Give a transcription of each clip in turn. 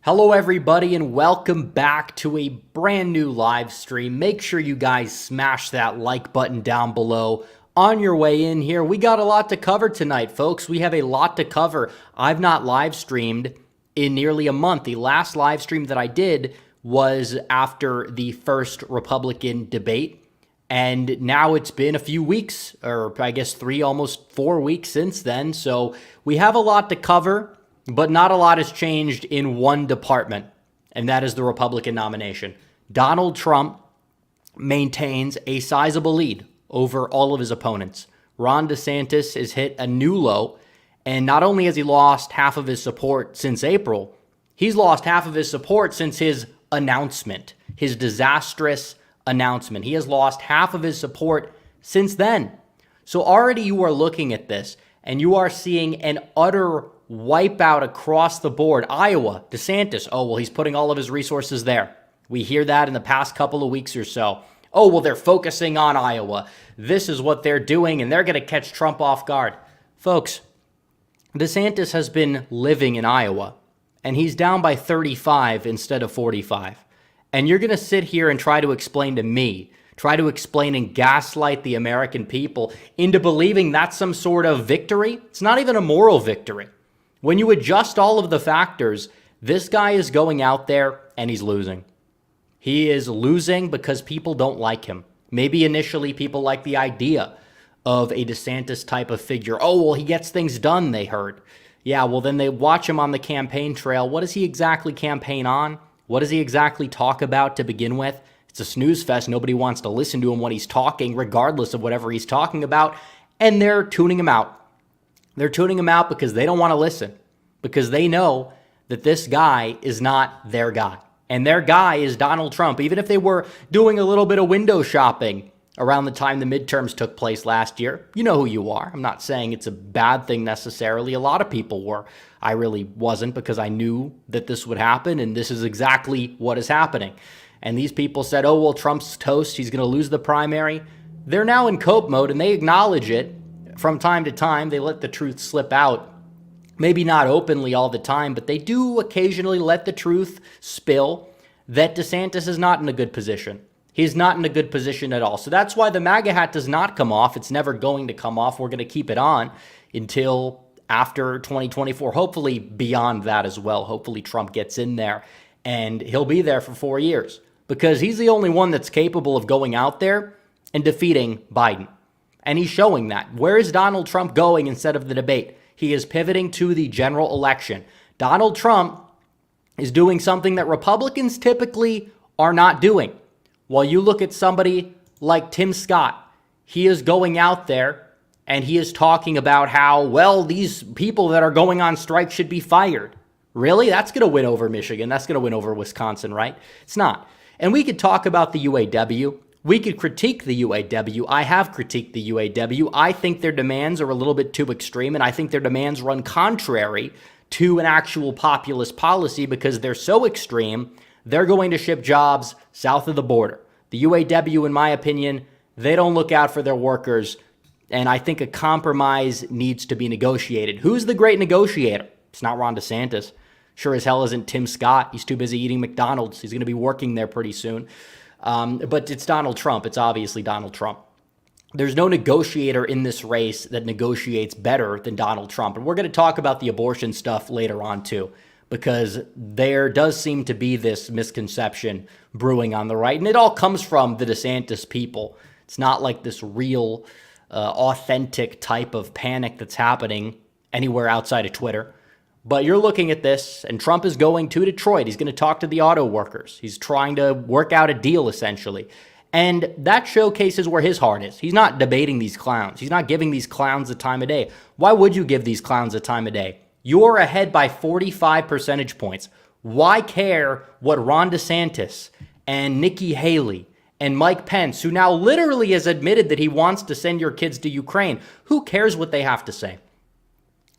Hello everybody and welcome back to a brand new live stream. Make sure you guys smash that like button down below on your way in here. We got a lot to cover tonight, folks. We have a lot to cover. I've not live streamed in nearly a month. The last live stream that I did was after the first Republican debate. And now it's been a few weeks, or I guess almost 4 weeks since then. So we have a lot to cover. But not a lot has changed in one department, and that is the Republican nomination. Donald Trump maintains a sizable lead over all of his opponents. Ron DeSantis has hit a new low, and not only has he lost half of his support since April, he's lost half of his support since his announcement, his disastrous announcement. He has lost half of his support since then. So already you are looking at this, and you are seeing an utter wipeout across the board. Iowa, DeSantis, oh, well, he's putting all of his resources there. We hear that in the past couple of weeks or so. Oh, well, they're focusing on Iowa. This is what they're doing, and they're going to catch Trump off guard. Folks, DeSantis has been living in Iowa, and he's down by 35 instead of 45. And you're going to sit here and try to explain to me, try to explain and gaslight the American people into believing that's some sort of victory? It's not even a moral victory. When you adjust all of the factors, this guy is going out there and he's losing. He is losing because people don't like him. Maybe initially people like the idea of a DeSantis type of figure. Oh, well, he gets things done, they heard. Yeah, well, then they watch him on the campaign trail. What does he exactly campaign on? What does he exactly talk about to begin with? It's a snooze fest. Nobody wants to listen to him when he's talking, regardless of whatever he's talking about. And they're tuning him out. They're tuning him out because they don't want to listen, because they know that this guy is not their guy. And their guy is Donald Trump. Even if they were doing a little bit of window shopping around the time the midterms took place last year, you know who you are. I'm not saying it's a bad thing necessarily. A lot of people were. I really wasn't, because I knew that this would happen, and this is exactly what is happening. And these people said, oh, well, Trump's toast. He's going to lose the primary. They're now in cope mode, and they acknowledge it. From time to time, they let the truth slip out. Maybe not openly all the time, but they do occasionally let the truth spill that DeSantis is not in a good position. He's not in a good position at all. So that's why the MAGA hat does not come off. It's never going to come off. We're going to keep it on until after 2024, hopefully beyond that as well. Hopefully Trump gets in there, and he'll be there for 4 years, because he's the only one that's capable of going out there and defeating Biden. And he's showing that. Where is Donald Trump going instead of the debate? He is pivoting to the general election. Donald Trump is doing something that Republicans typically are not doing. While you look at somebody like Tim Scott, he is going out there and he is talking about how, well, these people that are going on strike should be fired. Really? That's going to win over Michigan. That's going to win over Wisconsin, right? It's not. And we could talk about the UAW. We could critique the UAW. I have critiqued the UAW. I think their demands are a little bit too extreme, and I think their demands run contrary to an actual populist policy, because they're so extreme, they're going to ship jobs south of the border. The UAW, in my opinion, they don't look out for their workers, and I think a compromise needs to be negotiated. Who's the great negotiator? It's not Ron DeSantis. Sure as hell isn't Tim Scott. He's too busy eating McDonald's. He's going to be working there pretty soon. But it's Donald Trump. It's obviously Donald Trump. There's no negotiator in this race that negotiates better than Donald Trump. And we're going to talk about the abortion stuff later on too, because there does seem to be this misconception brewing on the right. And it all comes from the DeSantis people. It's not like this real, authentic type of panic that's happening anywhere outside of Twitter. But you're looking at this, and Trump is going to Detroit. He's going to talk to the auto workers. He's trying to work out a deal, essentially. And that showcases where his heart is. He's not debating these clowns. He's not giving these clowns the time of day. Why would you give these clowns the time of day? You're ahead by 45 percentage points. Why care what Ron DeSantis and Nikki Haley and Mike Pence, who now literally has admitted that he wants to send your kids to Ukraine, who cares what they have to say?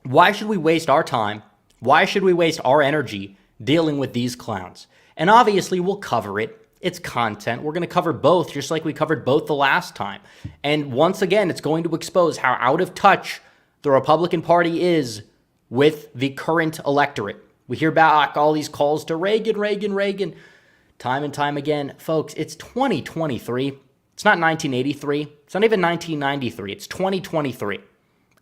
Why should we waste our time? Why should we waste our energy dealing with these clowns? And obviously, we'll cover it. It's content. We're going to cover both, just like we covered both the last time. And once again, it's going to expose how out of touch the Republican Party is with the current electorate. We hear back all these calls to Reagan, Reagan, Reagan, time and time again. Folks, it's 2023. It's not 1983. It's not even 1993. It's 2023.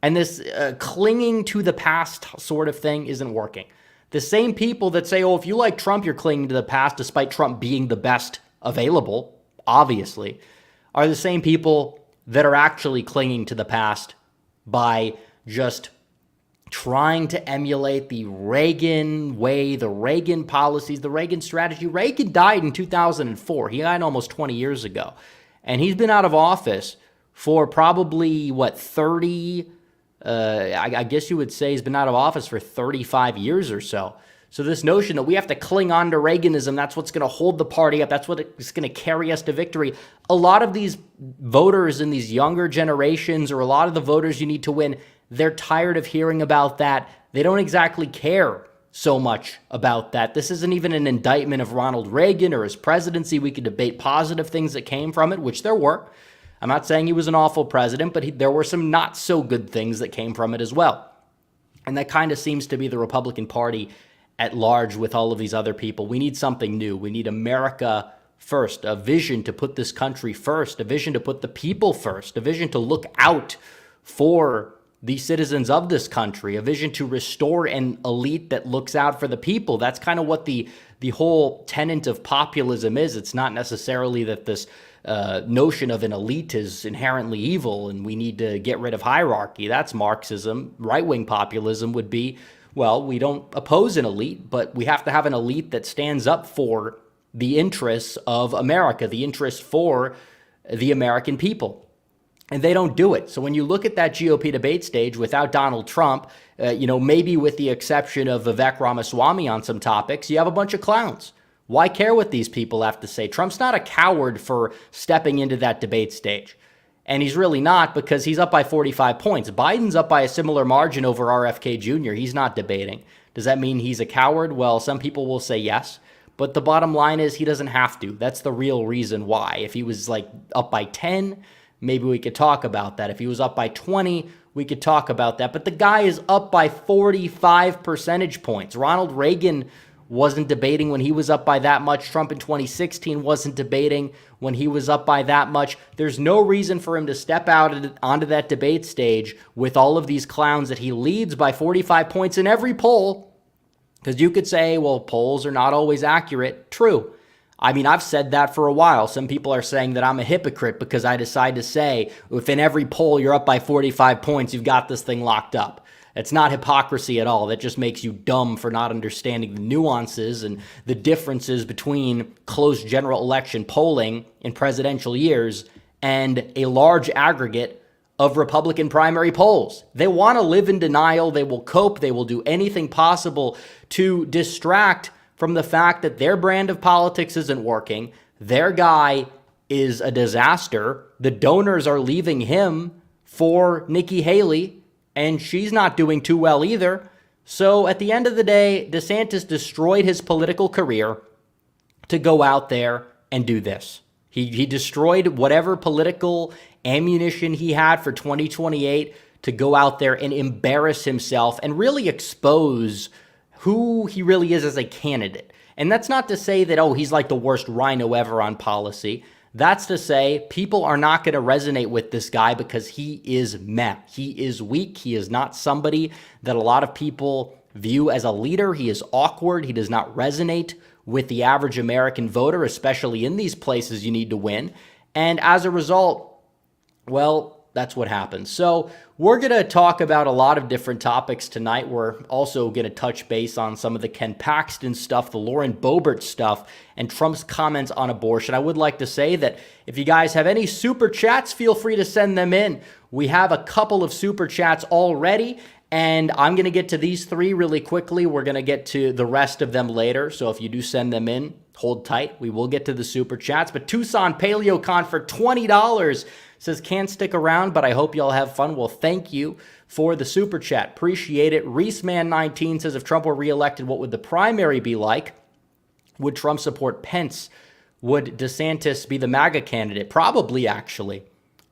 And this clinging to the past sort of thing isn't working. The same people that say, oh, if you like Trump, you're clinging to the past, despite Trump being the best available, obviously, are the same people that are actually clinging to the past by just trying to emulate the Reagan way, the Reagan policies, the Reagan strategy. Reagan died in 2004. He died almost 20 years ago. And he's been out of office for probably, 30, I guess you would say he's been out of office for 35 years or so. So this notion that we have to cling on to Reaganism, that's what's going to hold the party up, that's what's going to carry us to victory. A lot of these voters in these younger generations, or a lot of the voters you need to win, they're tired of hearing about that. They don't exactly care so much about that. This isn't even an indictment of Ronald Reagan or his presidency. We could debate positive things that came from it, which there were. I'm not saying he was an awful president, but there were some not so good things that came from it as well. And that kind of seems to be the Republican Party at large with all of these other people. We need something new. We need America first, a vision to put this country first, a vision to put the people first, a vision to look out for the citizens of this country, a vision to restore an elite that looks out for the people. That's kind of what the whole tenet of populism is. It's not necessarily that this notion of an elite is inherently evil and we need to get rid of hierarchy. That's Marxism. Right-wing populism would be, well, we don't oppose an elite, but we have to have an elite that stands up for the interests of America, the interests for the American people. And they don't do it. So when you look at that GOP debate stage without Donald Trump, maybe with the exception of Vivek Ramaswamy on some topics, you have a bunch of clowns. Why care what these people have to say? Trump's not a coward for stepping into that debate stage. And he's really not, because he's up by 45 points. Biden's up by a similar margin over RFK Jr. He's not debating. Does that mean he's a coward? Well, some people will say yes. But the bottom line is he doesn't have to. That's the real reason why. If he was up by 10, maybe we could talk about that. If he was up by 20, we could talk about that. But the guy is up by 45 percentage points. Ronald Reagan wasn't debating when he was up by that much. Trump in 2016 wasn't debating when he was up by that much. There's no reason for him to step out onto that debate stage with all of these clowns that he leads by 45 points in every poll. Because you could say, well, polls are not always accurate. True. I mean, I've said that for a while. Some people are saying that I'm a hypocrite because I decide to say, if in every poll you're up by 45 points, you've got this thing locked up. It's not hypocrisy at all. That just makes you dumb for not understanding the nuances and the differences between close general election polling in presidential years and a large aggregate of Republican primary polls. They want to live in denial. They will cope. They will do anything possible to distract from the fact that their brand of politics isn't working. Their guy is a disaster. The donors are leaving him for Nikki Haley, and she's not doing too well either. So at the end of the day, DeSantis destroyed his political career to go out there and do this. He destroyed whatever political ammunition he had for 2028 to go out there and embarrass himself and really expose who he really is as a candidate. And that's not to say that, he's like the worst rhino ever on policy. That's to say people are not going to resonate with this guy because he is meh. He is weak. He is not somebody that a lot of people view as a leader. He is awkward. He does not resonate with the average American voter, especially in these places you need to win. And as a result, well, that's what happens. So we're going to talk about a lot of different topics tonight. We're also going to touch base on some of the Ken Paxton stuff, the Lauren Boebert stuff, and Trump's comments on abortion. I would like to say that if you guys have any super chats, feel free to send them in. We have a couple of super chats already, and I'm going to get to these three really quickly. We're going to get to the rest of them later. So if you do send them in, hold tight. We will get to the super chats. But Tucson PaleoCon for $20 says, can't stick around, but I hope y'all have fun. Well, thank you for the super chat. Appreciate it. Reeseman19 says, if Trump were reelected, what would the primary be like? Would Trump support Pence? Would DeSantis be the MAGA candidate? Probably, actually.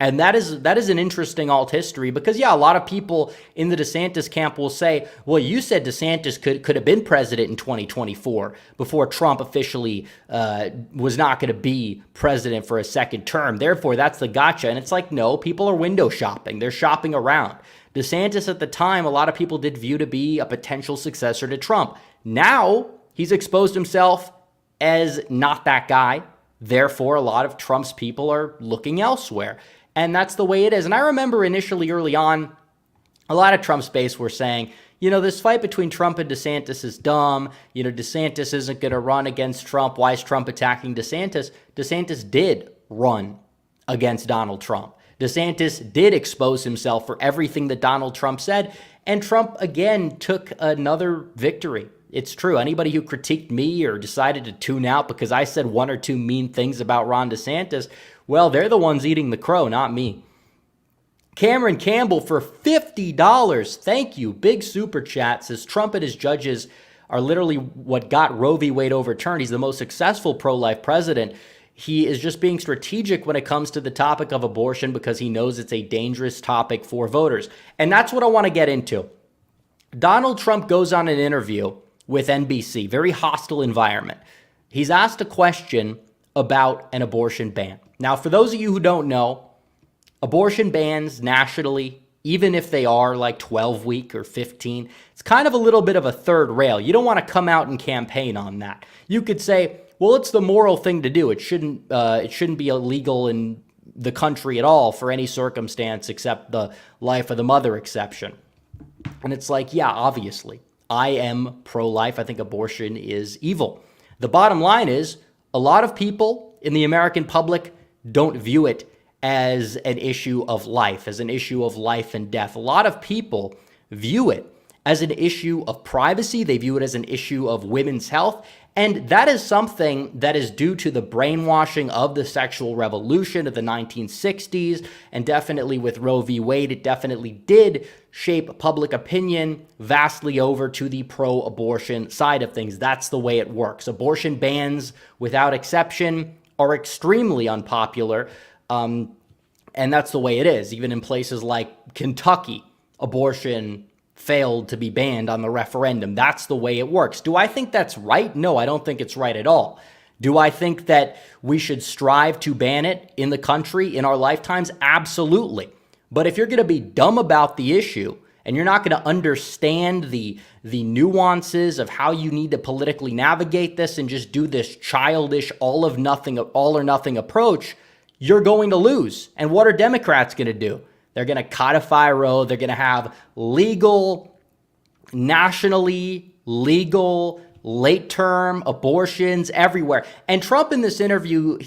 And that is an interesting alt history because, yeah, a lot of people in the DeSantis camp will say, well, you said DeSantis could have been president in 2024 before Trump officially was not going to be president for a second term. Therefore, that's the gotcha. And it's like, no, people are window shopping. They're shopping around. DeSantis at the time, a lot of people did view to be a potential successor to Trump. Now he's exposed himself as not that guy. Therefore, a lot of Trump's people are looking elsewhere. And that's the way it is. And I remember initially early on, a lot of Trump's base were saying, this fight between Trump and DeSantis is dumb. DeSantis isn't going to run against Trump. Why is Trump attacking DeSantis? DeSantis did run against Donald Trump. DeSantis did expose himself for everything that Donald Trump said. And Trump, again, took another victory. It's true. Anybody who critiqued me or decided to tune out because I said one or two mean things about Ron DeSantis, well, they're the ones eating the crow, not me. Cameron Campbell for $50. Thank you. Big super chat. Says Trump and his judges are literally what got Roe v. Wade overturned. He's the most successful pro-life president. He is just being strategic when it comes to the topic of abortion because he knows it's a dangerous topic for voters. And that's what I want to get into. Donald Trump goes on an interview with NBC, very hostile environment. He's asked a question about an abortion ban. Now, for those of you who don't know, abortion bans nationally, even if they are like 12-week or 15, it's kind of a little bit of a third rail. You don't want to come out and campaign on that. You could say, well, it's the moral thing to do. It shouldn't be illegal in the country at all for any circumstance except the life of the mother exception. And it's like, yeah, obviously, I am pro-life. I think abortion is evil. The bottom line is a lot of people in the American public don't view it as an issue of life, as an issue of life and death. A lot of people view it as an issue of privacy. They view it as an issue of women's health. And that is something that is due to the brainwashing of the sexual revolution of the 1960s. And definitely with Roe v. Wade, it definitely did shape public opinion vastly over to the pro-abortion side of things. That's the way it works. Abortion bans, without exception, are extremely unpopular. And that's the way it is. Even in places like Kentucky, abortion failed to be banned on the referendum. That's the way it works. Do I think that's right? No, I don't think it's right at all. Do I think that we should strive to ban it in the country in our lifetimes? Absolutely. But if you're going to be dumb about the issue and you're not going to understand the nuances of how you need to politically navigate this and just do this childish all or nothing approach, you're going to lose. And what are Democrats going to do? They're going to codify Roe. They're going to have nationally legal, late-term abortions everywhere. And Trump in this interview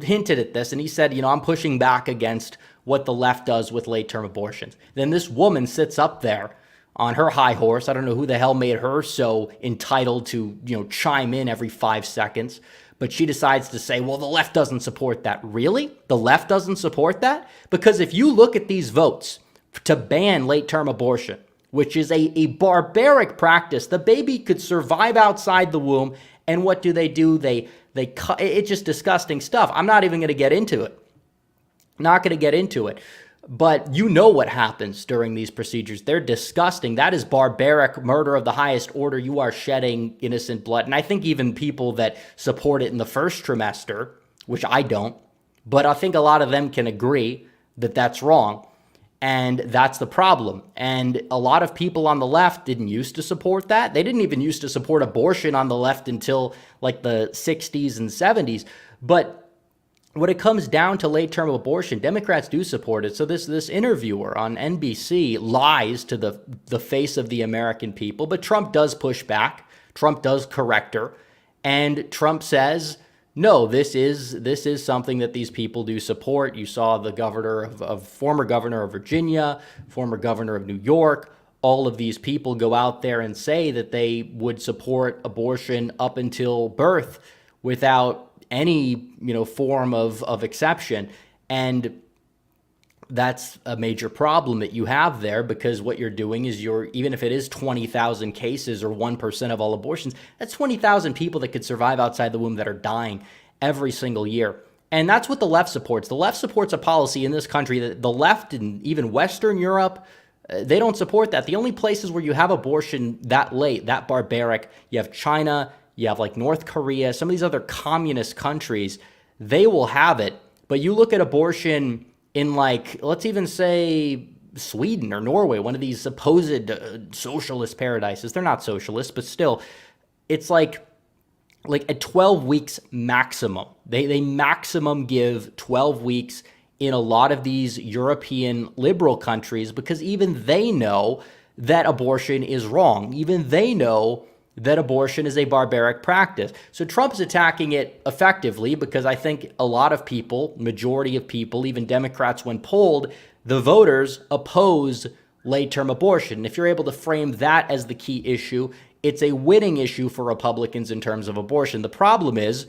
hinted at this, and he said, I'm pushing back against what the left does with late-term abortions. Then this woman sits up there on her high horse. I don't know who the hell made her so entitled to, chime in every 5 seconds. But she decides to say, well, the left doesn't support that. Really? The left doesn't support that? Because if you look at these votes to ban late-term abortion, which is a barbaric practice, the baby could survive outside the womb, and what do? They cut. It's just disgusting stuff. I'm not even going to get into it. Not going to get into it. But you know what happens during these procedures. They're disgusting. That is barbaric murder of the highest order. You are shedding innocent blood. And I think even people that support it in the first trimester, which I don't, but I think a lot of them can agree that that's wrong. And that's the problem. And a lot of people on the left didn't used to support that. They didn't even used to support abortion on the left until like the 60s and 70s. But when it comes down to late-term abortion, Democrats do support it. So this interviewer on NBC lies to the face of the American people, but Trump does push back. Trump does correct her. And Trump says, no, this is something that these people do support. You saw the former governor of Virginia, former governor of New York, all of these people go out there and say that they would support abortion up until birth without any form of exception. And that's a major problem that you have there, because what you're doing is even if it is 20,000 cases or 1% of all abortions, that's 20,000 people that could survive outside the womb that are dying every single year. And that's what the left supports. The left supports a policy in this country that the left and even Western Europe, they don't support that. The only places where you have abortion that late, that barbaric, you have China, you have like North Korea, some of these other communist countries, they will have it. But you look at abortion in like, let's even say Sweden or Norway, one of these supposed socialist paradises. They're not socialist, but still, it's like at 12 weeks maximum. They maximum give 12 weeks in a lot of these European liberal countries because even they know that abortion is wrong. Even they know that abortion is a barbaric practice. So Trump is attacking it effectively because I think a lot of people, majority of people, even Democrats when polled, the voters oppose late-term abortion. And if you're able to frame that as the key issue, it's a winning issue for Republicans in terms of abortion. The problem is,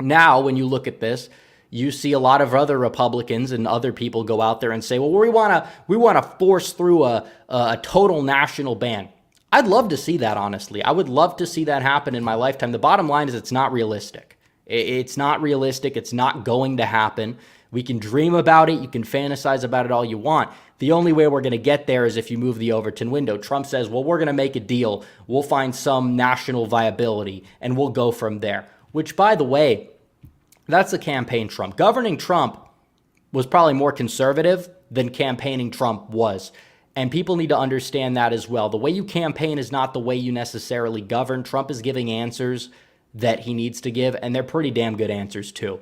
now when you look at this, you see a lot of other Republicans and other people go out there and say, well, we want to force through a total national ban. I'd love to see that, honestly. I would love to see that happen in my lifetime. The bottom line is it's not realistic. It's not realistic. It's not going to happen. We can dream about it. You can fantasize about it all you want. The only way we're going to get there is if you move the Overton window. Trump says, well, we're going to make a deal. We'll find some national viability, and we'll go from there. Which, by the way, that's the campaign Trump. Governing Trump was probably more conservative than campaigning Trump was. And people need to understand that as well. The way you campaign is not the way you necessarily govern. Trump is giving answers that he needs to give, and they're pretty damn good answers too.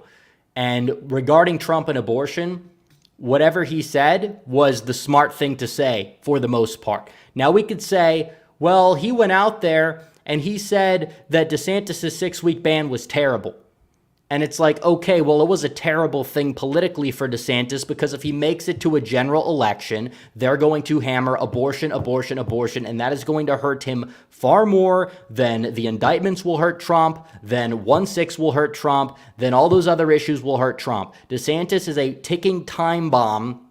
And regarding Trump and abortion, whatever he said was the smart thing to say for the most part. Now we could say, well, he went out there and he said that DeSantis' 6-week ban was terrible. And it's like, okay, well, it was a terrible thing politically for DeSantis because if he makes it to a general election, they're going to hammer abortion, abortion, abortion, and that is going to hurt him far more than the indictments will hurt Trump, than 1-6 will hurt Trump, than all those other issues will hurt Trump. DeSantis is a ticking time bomb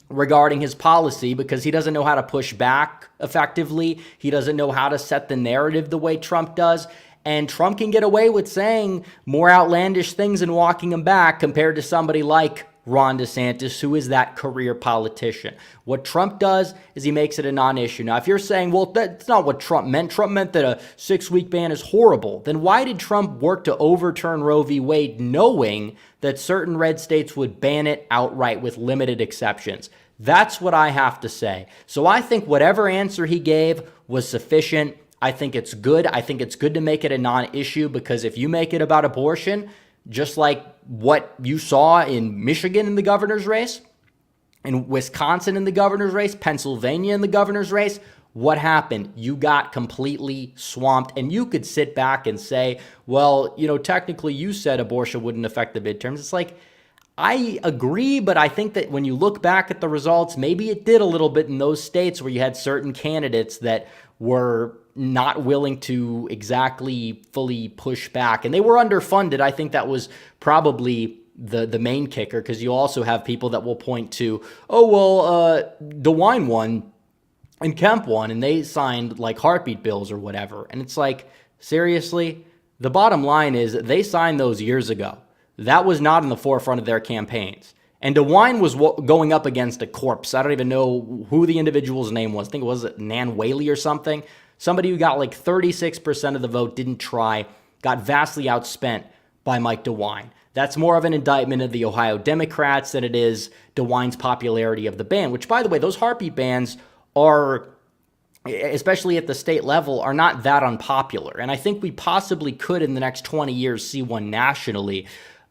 regarding his policy because he doesn't know how to push back effectively. He doesn't know how to set the narrative the way Trump does. And Trump can get away with saying more outlandish things and walking him back compared to somebody like Ron DeSantis, who is that career politician. What Trump does is he makes it a non-issue. Now, if you're saying, well, that's not what Trump meant that a 6-week ban is horrible, then why did Trump work to overturn Roe v. Wade knowing that certain red states would ban it outright with limited exceptions? That's what I have to say. So I think whatever answer he gave was sufficient. I think it's good. I think it's good to make it a non-issue because if you make it about abortion, just like what you saw in Michigan in the governor's race, in Wisconsin in the governor's race, Pennsylvania in the governor's race, what happened? You got completely swamped, and you could sit back and say, well, technically you said abortion wouldn't affect the midterms. It's like, I agree, but I think that when you look back at the results, maybe it did a little bit in those states where you had certain candidates that were not willing to exactly fully push back. And they were underfunded. I think that was probably the main kicker because you also have people that will point to, DeWine won and Kemp won and they signed like heartbeat bills or whatever. And it's like, seriously? The bottom line is they signed those years ago. That was not in the forefront of their campaigns. And DeWine was going up against a corpse. I don't even know who the individual's name was. I think it was Nan Whaley or something. Somebody who got like 36% of the vote, didn't try, got vastly outspent by Mike DeWine. That's more of an indictment of the Ohio Democrats than it is DeWine's popularity of the ban, which, by the way, those heartbeat bans are, especially at the state level, are not that unpopular. And I think we possibly could in the next 20 years see one nationally,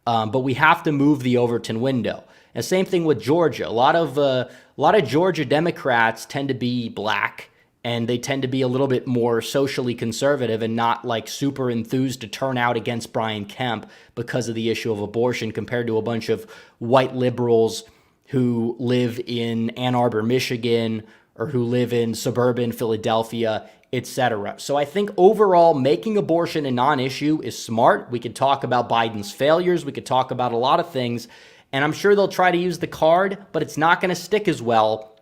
but we have to move the Overton window. And same thing with Georgia. A lot of Georgia Democrats tend to be black, and they tend to be a little bit more socially conservative and not like super enthused to turn out against Brian Kemp because of the issue of abortion compared to a bunch of white liberals who live in Ann Arbor, Michigan, or who live in suburban Philadelphia, etc. So I think overall, making abortion a non-issue is smart. We could talk about Biden's failures. We could talk about a lot of things. And I'm sure they'll try to use the card, but it's not going to stick as well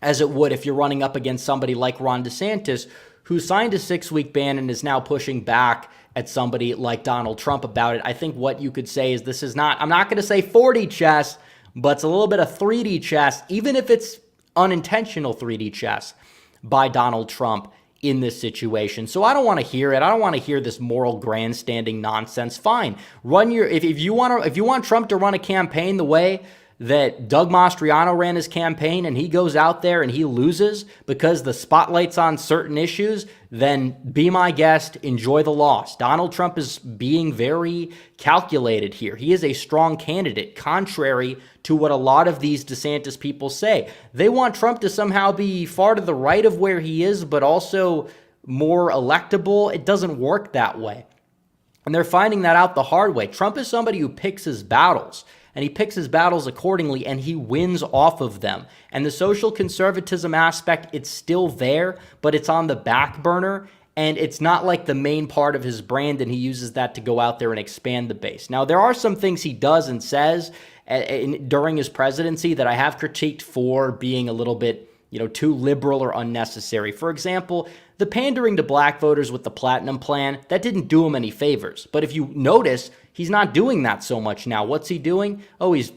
as it would if you're running up against somebody like Ron DeSantis, who signed a 6-week ban and is now pushing back at somebody like Donald Trump about it. I think what you could say is this is not, I'm not going to say 4D chess, but it's a little bit of 3D chess, even if it's unintentional 3D chess by Donald Trump in this situation. So I don't want to hear it. I don't want to hear this moral grandstanding nonsense. Fine. Run your, if you want Trump to run a campaign the way that Doug Mastriano ran his campaign and he goes out there and he loses because the spotlight's on certain issues, then be my guest, enjoy the loss. Donald Trump is being very calculated here. He is a strong candidate, contrary to what a lot of these DeSantis people say. They want Trump to somehow be far to the right of where he is, but also more electable. It doesn't work that way. And they're finding that out the hard way. Trump is somebody who picks his battles. And he picks his battles accordingly, and he wins off of them. And the social conservatism aspect, it's still there, but it's on the back burner, and it's not like the main part of his brand, and he uses that to go out there and expand the base. Now, there are some things he does and says during his presidency that I have critiqued for being a little bit, too liberal or unnecessary. For example, the pandering to black voters with the platinum plan, that didn't do him any favors. But if you notice, he's not doing that so much now. What's he doing? Oh, he's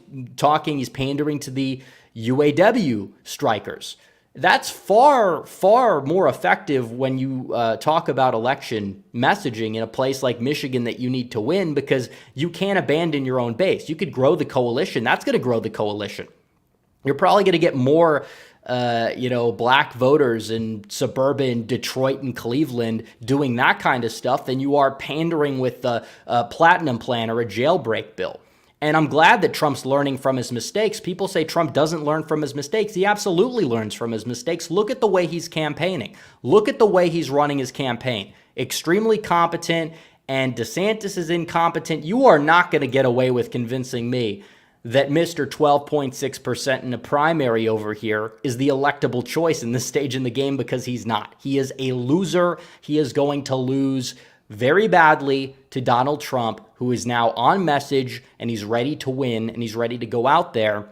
pandering to the UAW strikers. That's far, far more effective when you talk about election messaging in a place like Michigan that you need to win, because you can't abandon your own base. You could grow the coalition. That's going to grow the coalition. You're probably going to get more black voters in suburban Detroit and Cleveland doing that kind of stuff than you are pandering with a platinum plan or a jailbreak bill. And I'm glad that Trump's learning from his mistakes. People say Trump doesn't learn from his mistakes. He absolutely learns from his mistakes. Look at the way he's campaigning. Look at the way he's running his campaign. Extremely competent, and DeSantis is incompetent. You are not going to get away with convincing me that Mr. 12.6% in a primary over here is the electable choice in this stage in the game, because he's not. He is a loser. He is going to lose very badly to Donald Trump, who is now on message, and he's ready to win, and he's ready to go out there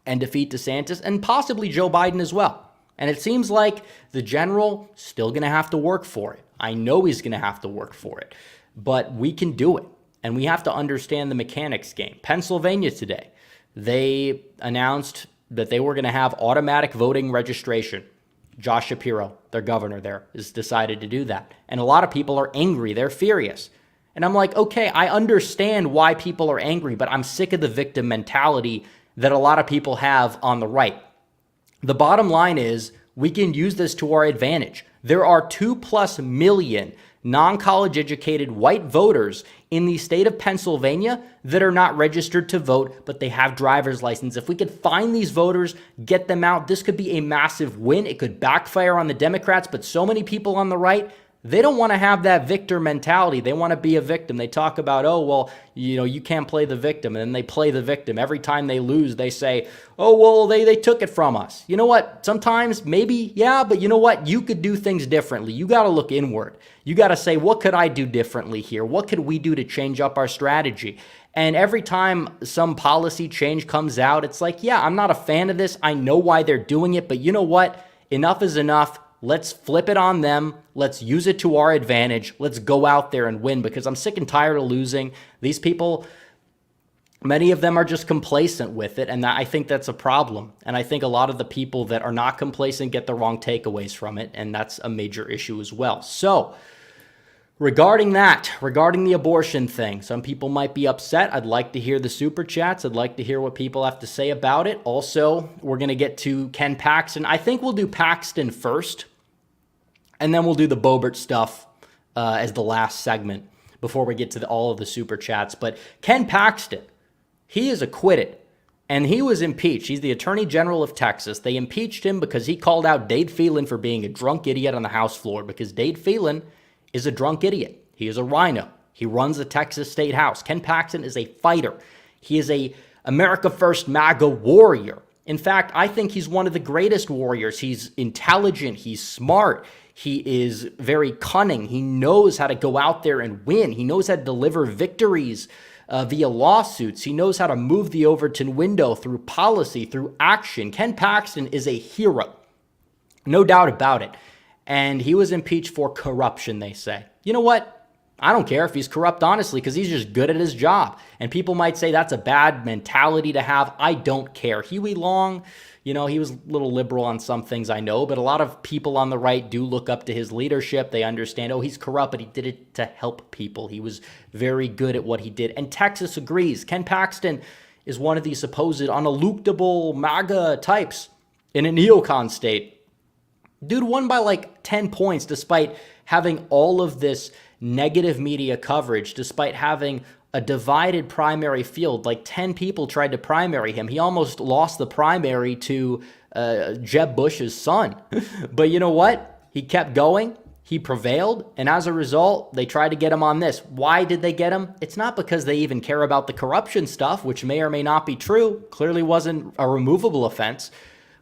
and defeat DeSantis and possibly Joe Biden as well. And it seems like the general still going to have to work for it. I know he's going to have to work for it, but we can do it. And we have to understand the mechanics game. Pennsylvania today, they announced that they were going to have automatic voting registration. Josh Shapiro, their governor there, has decided to do that. And a lot of people are angry. They're furious. And I'm like, okay, I understand why people are angry, but I'm sick of the victim mentality that a lot of people have on the right. The bottom line is we can use this to our advantage. There are 2+ million non-college educated white voters in the state of Pennsylvania that are not registered to vote, but they have driver's license. If we could find these voters, get them out, this could be a massive win. It could backfire on the Democrats, but so many people on the right, they don't want to have that victor mentality. They want to be a victim. They talk about, oh, well, you can't play the victim. And then they play the victim. Every time they lose, they say, oh, well, they took it from us. You know what? Sometimes, maybe, yeah, but you know what? You could do things differently. You got to look inward. You got to say, what could I do differently here? What could we do to change up our strategy? And every time some policy change comes out, it's like, yeah, I'm not a fan of this. I know why they're doing it, but you know what? Enough is enough. Let's flip it on them. Let's use it to our advantage. Let's go out there and win, because I'm sick and tired of losing. These people, many of them are just complacent with it, and I think that's a problem. And I think a lot of the people that are not complacent get the wrong takeaways from it, and that's a major issue as well. So regarding the abortion thing, some people might be upset. I'd like to hear the super chats. I'd like to hear what people have to say about it. Also, we're going to get to Ken Paxton. I think we'll do Paxton first, and then we'll do the Boebert stuff as the last segment before we get to all of the super chats. But Ken Paxton, he is acquitted, and he was impeached. He's the Attorney General of Texas. They impeached him because he called out Dade Phelan for being a drunk idiot on the House floor, because Dade Phelan is a drunk idiot. He is a rhino. He runs the Texas State House. Ken Paxton is a fighter. He is a America First MAGA warrior. In fact, I think he's one of the greatest warriors. He's intelligent. He's smart. He is very cunning. He knows how to go out there and win. He knows how to deliver victories via lawsuits. He knows how to move the Overton window through policy, through action. Ken Paxton is a hero. No doubt about it. And he was impeached for corruption, they say. You know what? I don't care if he's corrupt, honestly, because he's just good at his job. And people might say that's a bad mentality to have. I don't care. Huey Long, he was a little liberal on some things, I know, but a lot of people on the right do look up to his leadership. They understand, he's corrupt, but he did it to help people. He was very good at what he did. And Texas agrees. Ken Paxton is one of these supposed uneluctable MAGA types in a neocon state. Dude won by like 10 points despite having all of this negative media coverage, despite having a divided primary field. Like 10 people tried to primary him. He almost lost the primary to Jeb Bush's son. But you know what? He kept going. He prevailed. And as a result, they tried to get him on this. Why did they get him? It's not because they even care about the corruption stuff, which may or may not be true. Clearly wasn't a removable offense.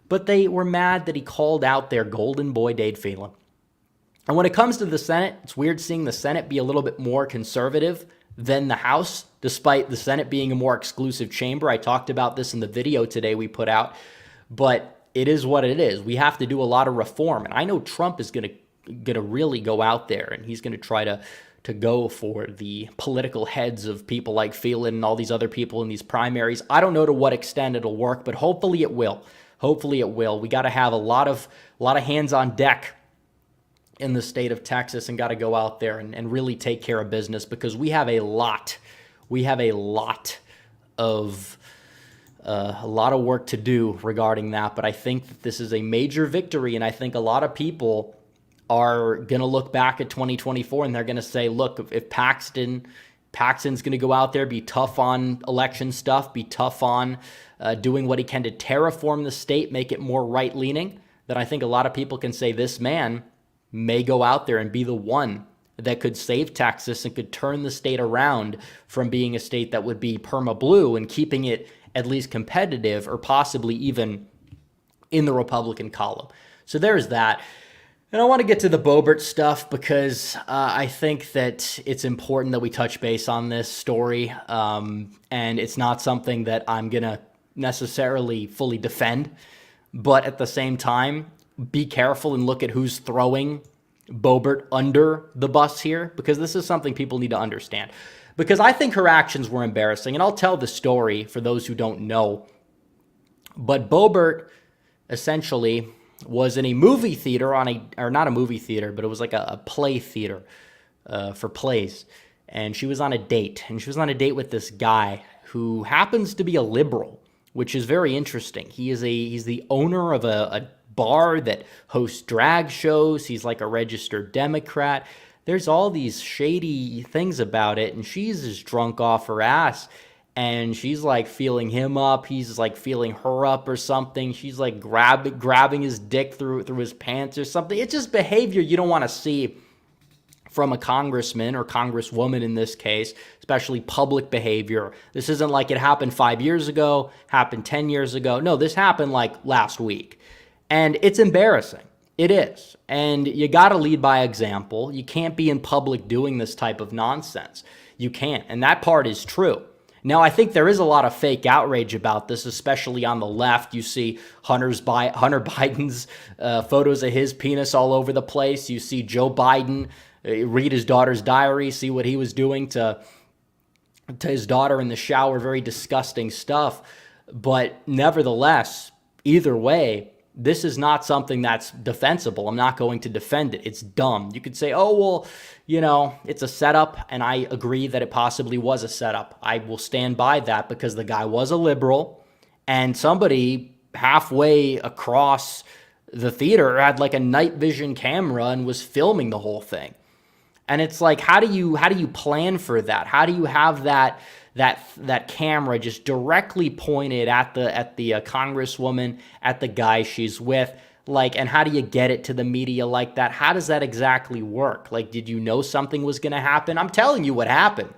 But they were mad that he called out their golden boy, Dade Phelan. And when it comes to the Senate, it's weird seeing the Senate be a little bit more conservative than the House, despite the Senate being a more exclusive chamber. I talked about this in the video today we put out, but it is what it is. We have to do a lot of reform. And I know Trump is going to really go out there, and he's going to try to go for the political heads of people like Phelan and all these other people in these primaries. I don't know to what extent it'll work, but hopefully it will. Hopefully it will. We got to have a lot of hands on deck in the state of Texas and got to go out there and really take care of business, because we have a lot of work to do regarding that. But I think that this is a major victory, and I think a lot of people are going to look back at 2024 and they're going to say, look, if Paxton's going to go out there, be tough on election stuff, be tough on doing what he can to terraform the state, make it more right-leaning, then I think a lot of people can say this man may go out there and be the one that could save Texas and could turn the state around from being a state that would be perma-blue and keeping it at least competitive or possibly even in the Republican column. So there's that. And I want to get to the Boebert stuff because I think that it's important that we touch base on this story. And it's not something that I'm going to necessarily fully defend. But at the same time, be careful and look at who's throwing Boebert under the bus here, because this is something people need to understand. Because I think her actions were embarrassing, and I'll tell the story for those who don't know. But Boebert essentially was in a movie theater or not a movie theater, but it was like a play theater for plays. And she was on a date, and she was on a date with this guy who happens to be a liberal, which is very interesting. He's the owner of a bar that hosts drag shows. He's like a registered Democrat. There's all these shady things about it, and she's just drunk off her ass, and she's like feeling him up. He's like feeling her up or something. She's like grabbing his dick through his pants or something. It's just behavior you don't want to see from a congressman or congresswoman in this case, especially public behavior. This isn't like it happened 5 years ago, happened 10 years ago. No, this happened like last week. And it's embarrassing. It is. And you got to lead by example. You can't be in public doing this type of nonsense. You can't. And that part is true. Now, I think there is a lot of fake outrage about this, especially on the left. You see Hunter Biden's photos of his penis all over the place. You see Joe Biden read his daughter's diary, see what he was doing to his daughter in the shower. Very disgusting stuff. But nevertheless, either way, this is not something that's defensible. I'm not going to defend it. It's dumb. You could say, oh, well, it's a setup, and I agree that it possibly was a setup. I will stand by that because the guy was a liberal, and somebody halfway across the theater had like a night vision camera and was filming the whole thing. And it's like, how do you plan for that? How do you have that camera just directly pointed at the congresswoman, at the guy she's with? Like, and how do you get it to the media like that? How does that exactly work? Like, did you know something was going to happen? I'm telling you what happened.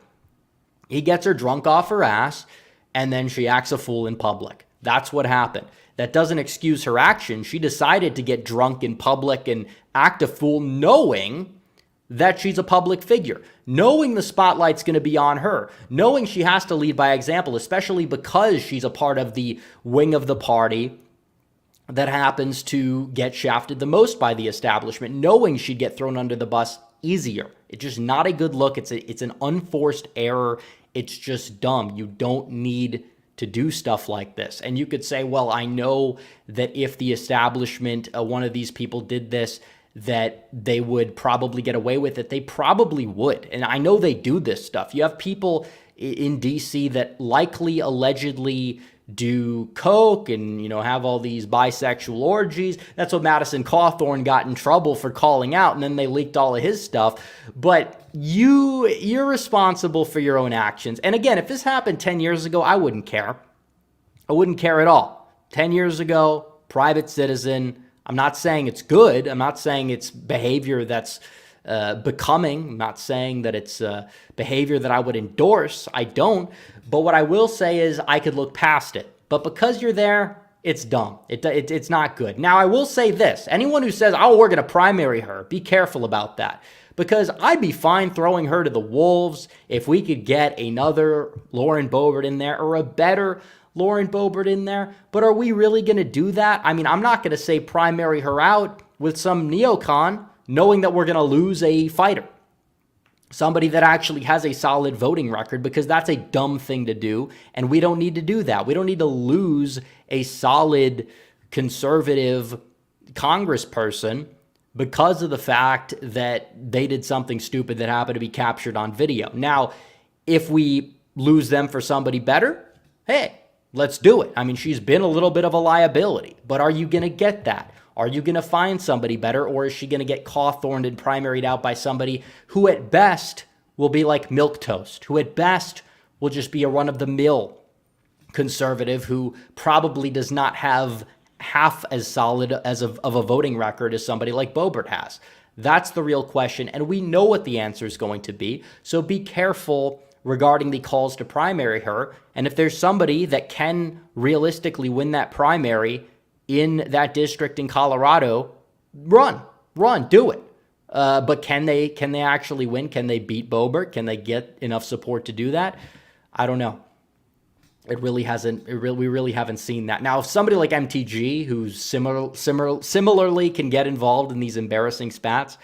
He gets her drunk off her ass, and then she acts a fool in public. That's what happened. That doesn't excuse her action. She decided to get drunk in public and act a fool knowing that she's a public figure, knowing the spotlight's going to be on her, knowing she has to lead by example, especially because she's a part of the wing of the party that happens to get shafted the most by the establishment, knowing she'd get thrown under the bus easier. It's just not a good look. It's an unforced error. It's just dumb. You don't need to do stuff like this. And you could say, well, I know that if the establishment, one of these people did this, that they would probably get away with it. They probably would. And I know they do this stuff. You have people in DC that likely, allegedly do coke and, have all these bisexual orgies. That's what Madison Cawthorn got in trouble for calling out, and then they leaked all of his stuff. But you're responsible for your own actions. And again, if this happened 10 years ago, I wouldn't care. I wouldn't care at all. 10 years ago, private citizen. I'm not saying it's good. I'm not saying it's behavior that's becoming. I'm not saying that it's behavior that I would endorse. I don't. But what I will say is I could look past it. But because you're there, it's dumb. It's not good. Now, I will say this. Anyone who says, oh, we're going to primary her, be careful about that. Because I'd be fine throwing her to the wolves if we could get another Lauren Boebert in there or a better Lauren Boebert in there. But are we really going to do that? I mean, I'm not going to say primary her out with some neocon knowing that we're going to lose a fighter. Somebody that actually has a solid voting record, because that's a dumb thing to do, and we don't need to do that. We don't need to lose a solid conservative congressperson because of the fact that they did something stupid that happened to be captured on video. Now, if we lose them for somebody better, hey, let's do it. I mean, she's been a little bit of a liability, but are you going to get that? Are you going to find somebody better, or is she going to get Cawthorned and primaried out by somebody who at best will be like milquetoast, who at best will just be a run-of-the-mill conservative who probably does not have half as solid of a voting record as somebody like Boebert has? That's the real question, and we know what the answer is going to be, so be careful regarding the calls to primary her, and if there's somebody that can realistically win that primary in that district in Colorado, run, do it. But can they actually win? Can they beat Boebert? Can they get enough support to do that? I don't know. We really haven't seen that. Now, if somebody like MTG, who's similarly can get involved in these embarrassing spats,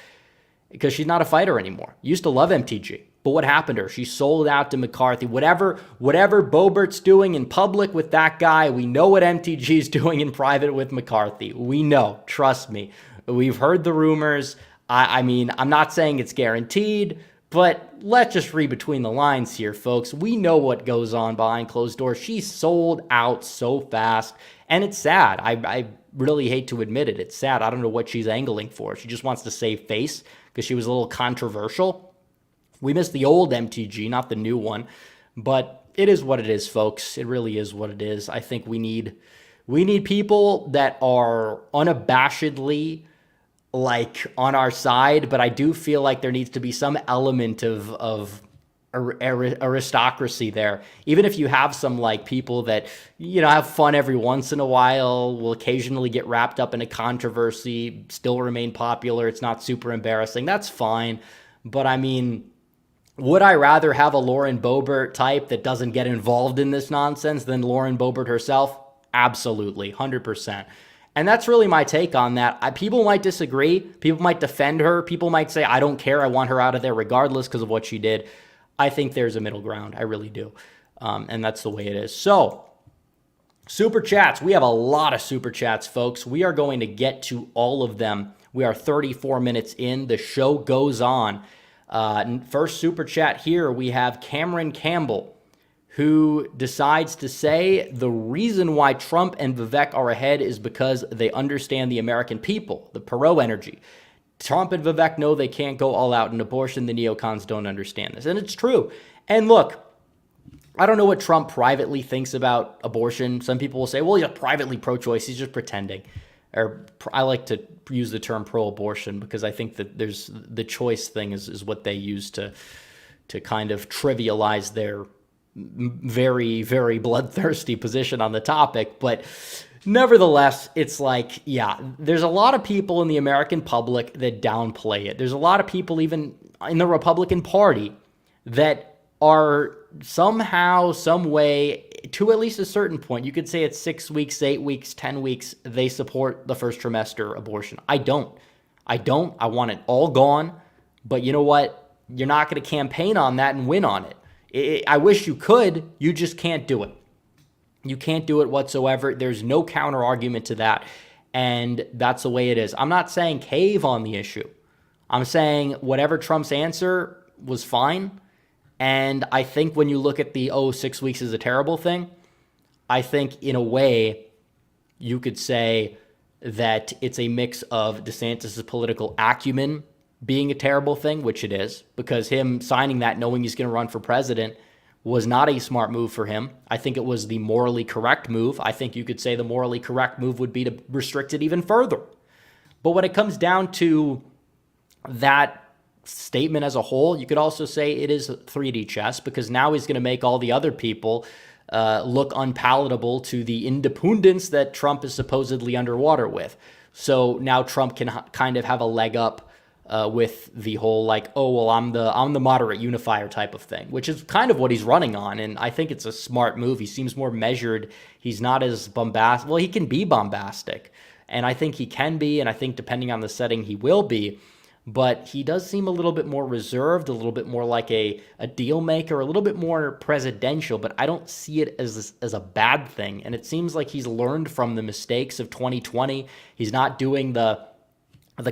because she's not a fighter anymore. Used to love MTG. But what happened to her? She sold out to McCarthy. Whatever Boebert's doing in public with that guy, we know what MTG's doing in private with McCarthy. We know. Trust me. We've heard the rumors. I mean, I'm not saying it's guaranteed, but let's just read between the lines here, folks. We know what goes on behind closed doors. She sold out so fast, and it's sad. I really hate to admit it. It's sad. I don't know what she's angling for. She just wants to save face because she was a little controversial. We miss the old MTG, not the new one, but it is what it is, folks. It really is what it is. I think we need people that are unabashedly like on our side, but I do feel like there needs to be some element of aristocracy there. Even if you have some like people that, have fun every once in a while, will occasionally get wrapped up in a controversy, still remain popular, it's not super embarrassing, that's fine. But I mean, would I rather have a Lauren Boebert type that doesn't get involved in this nonsense than Lauren Boebert herself? Absolutely, 100%. And that's really my take on that. People might disagree. People might defend her. People might say, I don't care. I want her out of there regardless because of what she did. I think there's a middle ground. I really do. And that's the way it is. So, super chats. We have a lot of super chats, folks. We are going to get to all of them. We are 34 minutes in. The show goes on. First super chat here, we have Cameron Campbell, who decides to say the reason why Trump and Vivek are ahead is because they understand the American people, the Perot energy. Trump and Vivek know they can't go all out in abortion. The neocons don't understand this. And it's true. And look, I don't know what Trump privately thinks about abortion. Some people will say, well, he's privately pro-choice. He's just pretending. Or I like to use the term pro-abortion because I think that there's the choice thing is what they use to kind of trivialize their very, very bloodthirsty position on the topic. But nevertheless, it's like, yeah, there's a lot of people in the American public that downplay it. There's a lot of people even in the Republican Party that are somehow, some way to at least a certain point, you could say it's 6 weeks, 8 weeks, 10 weeks, they support the first trimester abortion. I don't. I want it all gone. But you know what? You're not going to campaign on that and win on it. I wish you could. You just can't do it. You can't do it whatsoever. There's no counter argument to that. And that's the way it is. I'm not saying cave on the issue. I'm saying whatever Trump's answer was fine. And I think when you look at the, 6 weeks is a terrible thing, I think in a way you could say that it's a mix of DeSantis' political acumen being a terrible thing, which it is, because him signing that knowing he's going to run for president was not a smart move for him. I think it was the morally correct move. I think you could say the morally correct move would be to restrict it even further. But when it comes down to that statement as a whole, you could also say it is 3D chess, because now he's going to make all the other people look unpalatable to the independence that Trump is supposedly underwater with. So now Trump can kind of have a leg up with the whole like, I'm the moderate unifier type of thing, which is kind of what he's running on. And I think it's a smart move. He seems more measured. He's not as bombastic. Well, he can be bombastic, and I think he can be, and I think depending on the setting, he will be. But he does seem a little bit more reserved, a little bit more like a deal maker, a little bit more presidential, but I don't see it as a bad thing. And it seems like he's learned from the mistakes of 2020. He's not doing the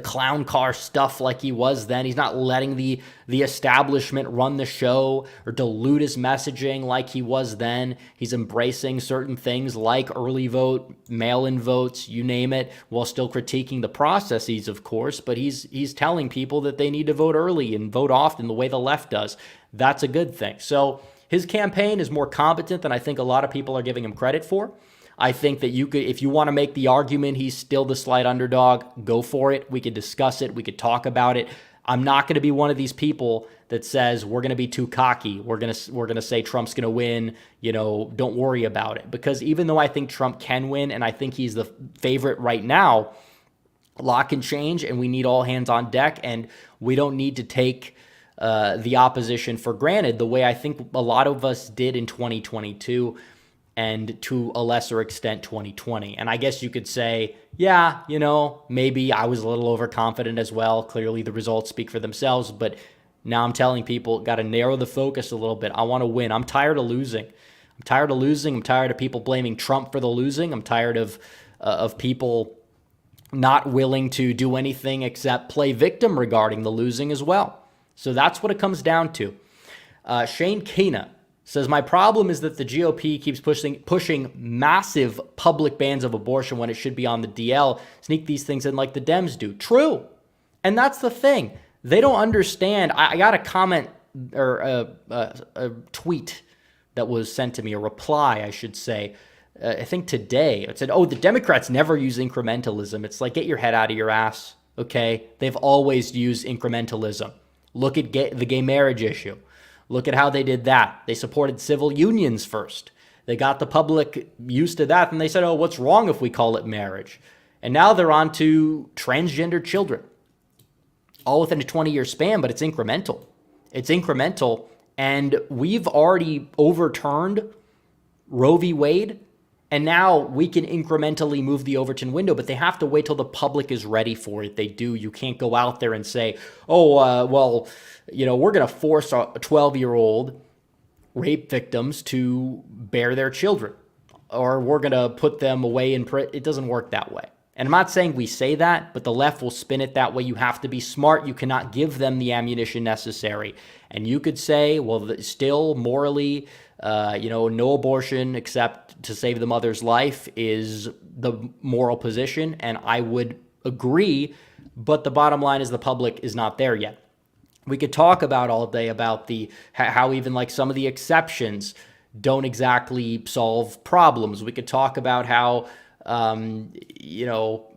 clown car stuff like he was then. He's not letting the establishment run the show or dilute his messaging like he was then. He's embracing certain things like early vote, mail-in votes, you name it, while still critiquing the processes, of course. But he's telling people that they need to vote early and vote often the way the left does. That's a good thing. So his campaign is more competent than I think a lot of people are giving him credit for. I think that you could, if you want to make the argument he's still the slight underdog, go for it. We could discuss it. We could talk about it. I'm not going to be one of these people that says we're going to be too cocky. We're going to say Trump's going to win. Don't worry about it. Because even though I think Trump can win, and I think he's the favorite right now, a lot can change, and we need all hands on deck, and we don't need to take the opposition for granted the way I think a lot of us did in 2022. And to a lesser extent, 2020. And I guess you could say, yeah, maybe I was a little overconfident as well. Clearly the results speak for themselves, but now I'm telling people, got to narrow the focus a little bit. I want to win. I'm tired of losing. I'm tired of people blaming Trump for the losing. I'm tired of people not willing to do anything except play victim regarding the losing as well. So that's what it comes down to. Shane Kena says, my problem is that the GOP keeps pushing massive public bans of abortion when it should be on the DL. Sneak these things in like the Dems do. True. And that's the thing. They don't understand. I got a comment or a tweet that was sent to me, a reply, I should say, I think today. It said, the Democrats never use incrementalism. It's like, get your head out of your ass, okay? They've always used incrementalism. Look at the gay marriage issue. Look at how they did that. They supported civil unions first. They got the public used to that, and they said, what's wrong if we call it marriage? And now they're on to transgender children. All within a 20-year span, but it's incremental. It's incremental, and we've already overturned Roe v. Wade, and now we can incrementally move the Overton window, but they have to wait till the public is ready for it. They do. You can't go out there and say, we're going to force a 12-year-old rape victims to bear their children, or we're going to put them away in prison. It doesn't work that way. And I'm not saying we say that, but the left will spin it that way. You have to be smart. You cannot give them the ammunition necessary. And you could say, still morally, no abortion except to save the mother's life is the moral position. And I would agree, but the bottom line is the public is not there yet. We could talk about all day about how even like some of the exceptions don't exactly solve problems. We could talk about how,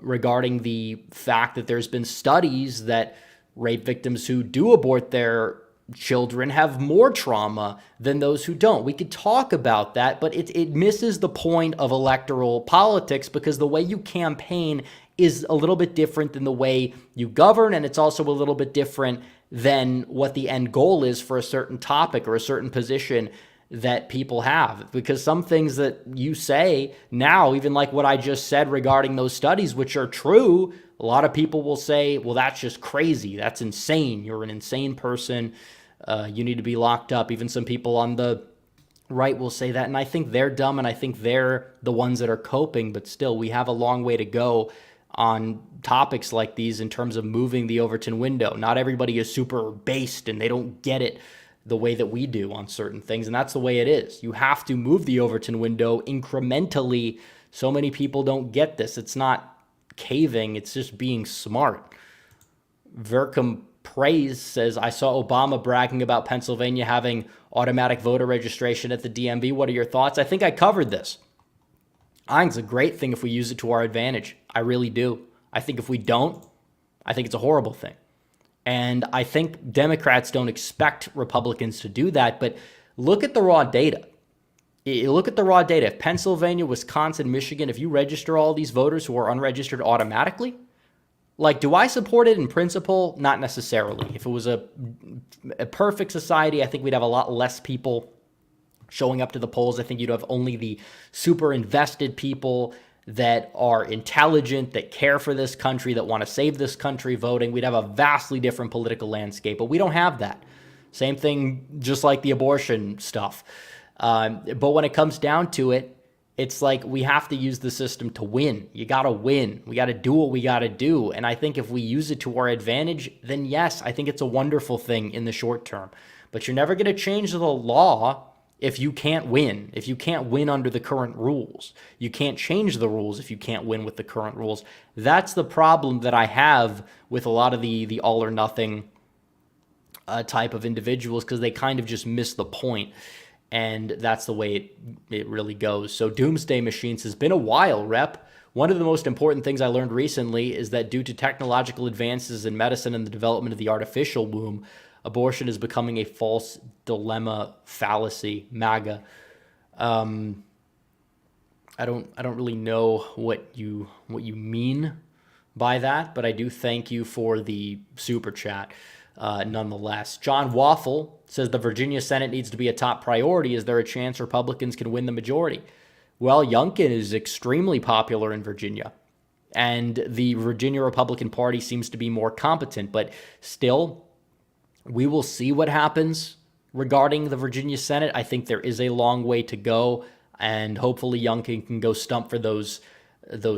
regarding the fact that there's been studies that rape victims who do abort their children have more trauma than those who don't. We could talk about that, but it misses the point of electoral politics, because the way you campaign is a little bit different than the way you govern, and it's also a little bit different than what the end goal is for a certain topic or a certain position that people have, because some things that you say now, even like what I just said regarding those studies, which are true, a lot of people will say, well, that's just crazy. That's insane. You're an insane person. You need to be locked up. Even some people on the right will say that. And I think they're dumb, and I think they're the ones that are coping. But still, we have a long way to go on topics like these in terms of moving the Overton window. Not everybody is super based and they don't get it the way that we do on certain things. And that's the way it is. You have to move the Overton window incrementally. So many people don't get this. It's not caving. It's just being smart. Vercom Praise says, I saw Obama bragging about Pennsylvania having automatic voter registration at the DMV. What are your thoughts? I think I covered this. I think it's a great thing if we use it to our advantage. I really do. I think if we don't, I think it's a horrible thing. And I think Democrats don't expect Republicans to do that. But look at the raw data. Look at the raw data. If Pennsylvania, Wisconsin, Michigan, if you register all these voters who are unregistered automatically, like, do I support it in principle? Not necessarily. If it was a perfect society, I think we'd have a lot less people showing up to the polls. I think you'd have only the super invested people that are intelligent, that care for this country, that want to save this country voting. We'd have a vastly different political landscape, but we don't have that. Same thing, just like the abortion stuff. But when it comes down to it, it's like we have to use the system to win. You got to win. We got to do what we got to do. And I think if we use it to our advantage, then yes, I think it's a wonderful thing in the short term. But you're never going to change the law if you can't win. If you can't win under the current rules. You can't change the rules if you can't win with the current rules. That's the problem that I have with a lot of the all or nothing type of individuals, because they kind of just miss the point. And that's the way it really goes. So Doomsday Machines has been a while, Rep. One of the most important things I learned recently is that due to technological advances in medicine and the development of the artificial womb, abortion is becoming a false dilemma fallacy. MAGA. I don't really know what you mean by that, but I do thank you for the super chat. Nonetheless, John Waffle says the Virginia Senate needs to be a top priority. Is there a chance Republicans can win the majority? Well, Youngkin is extremely popular in Virginia, and the Virginia Republican Party seems to be more competent, but still, we will see what happens regarding the Virginia Senate. I think there is a long way to go, and hopefully Youngkin can go stump for those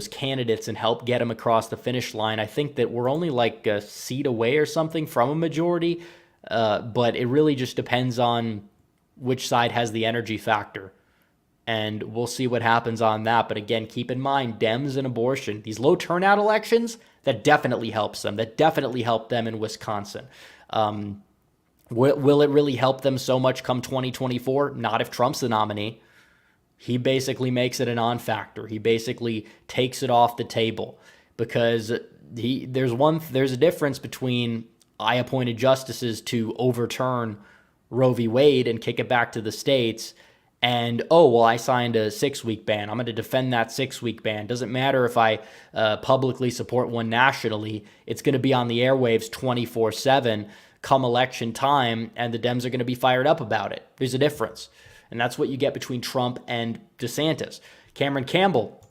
candidates and help get them across the finish line. I think that we're only like a seat away or something from a majority, but it really just depends on which side has the energy factor. And we'll see what happens on that. But again, keep in mind, Dems and abortion, these low turnout elections, that definitely helps them. That definitely helped them in Wisconsin. Will it really help them so much come 2024? Not if Trump's the nominee. He basically makes it a non-factor. He basically takes it off the table, because there's a difference between I appointed justices to overturn Roe v. Wade and kick it back to the states, and I signed a 6-week ban. I'm going to defend that 6-week ban. Doesn't matter if I publicly support one nationally. It's going to be on the airwaves 24/7 come election time, and the Dems are going to be fired up about it. There's a difference. And that's what you get between Trump and DeSantis. Cameron Campbell